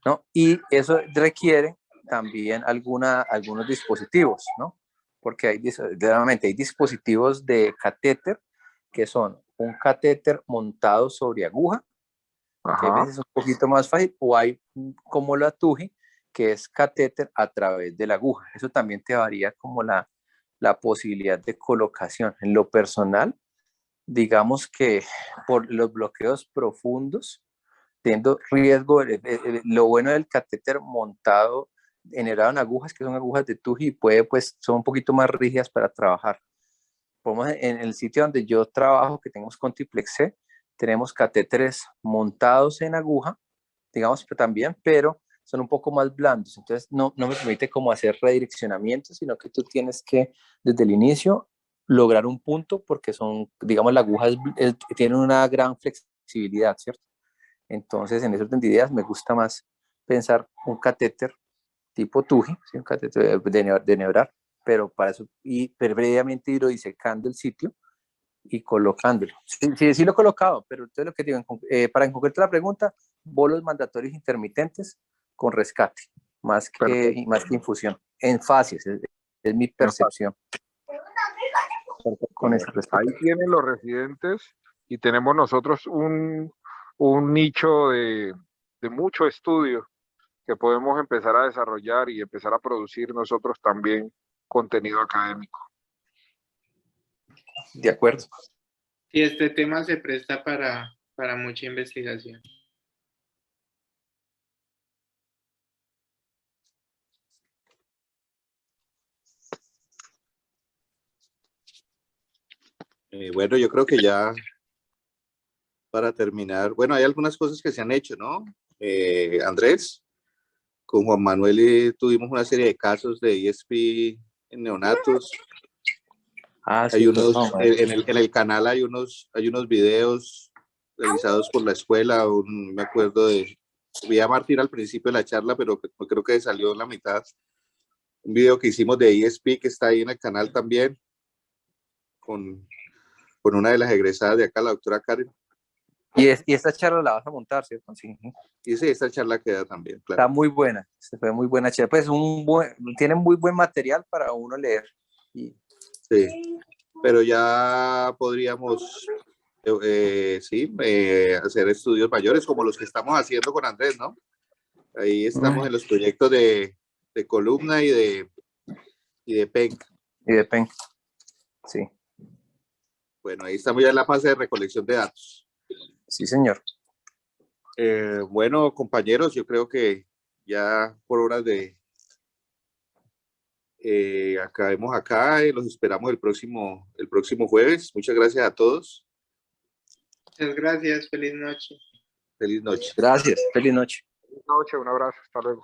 ¿no? Y eso requiere también algunos dispositivos, ¿no? Porque realmente hay dispositivos de catéter que son un catéter montado sobre aguja, que a veces es un poquito más fácil, o hay como la TUJI, que es catéter a través de la aguja. Eso también te varía como la posibilidad de colocación. En lo personal, digamos que por los bloqueos profundos, teniendo riesgo, lo bueno del catéter montado, generado en agujas, que son agujas de TUJI, pues, son un poquito más rígidas para trabajar. En el sitio donde yo trabajo, que tenemos con Triplex tenemos catéteres montados en aguja, digamos, pero son un poco más blandos, entonces no me permite como hacer redireccionamiento, sino que tú tienes que desde el inicio lograr un punto porque son, digamos, la aguja tiene una gran flexibilidad, ¿cierto? Entonces, en ese orden de ideas, me gusta más pensar un catéter tipo TUGI, ¿sí? Un catéter de nebrar, pero para eso, y previamente ir disecando el sitio y colocándolo. Sí lo he colocado, pero entonces lo que digo, para en concreto la pregunta, bolos mandatorios intermitentes con rescate, más que infusión, en fases, es mi percepción. Con ese respecto. Ahí tienen los residentes y tenemos nosotros un nicho de mucho estudio que podemos empezar a desarrollar y empezar a producir nosotros también contenido académico. De acuerdo. Y este tema se presta para mucha investigación. Bueno, yo creo que ya para terminar, bueno, hay algunas cosas que se han hecho, ¿no? Andrés, con Juan Manuel tuvimos una serie de casos de ESP en neonatos. Hay unos, en el canal hay unos videos realizados por la escuela, me acuerdo vi a Martín al principio de la charla, pero creo que salió en la mitad. Un video que hicimos de ESP que está ahí en el canal también, con una de las egresadas de acá, la doctora Karen. Y esta charla la vas a montar, ¿cierto? Sí. Y sí, esta charla queda también, claro. Está muy buena, fue muy buena charla. Pues tienen muy buen material para uno leer. Sí, pero ya podríamos hacer estudios mayores como los que estamos haciendo con Andrés, ¿no? Ahí estamos en los proyectos de columna y de PENC. Y de PENC, sí. Bueno, ahí estamos ya en la fase de recolección de datos. Sí, señor. Bueno, compañeros, yo creo que ya por horas de acabemos acá y los esperamos el próximo jueves. Muchas gracias a todos. Muchas gracias, feliz noche. Feliz noche. Gracias, feliz noche. Feliz noche, un abrazo, hasta luego.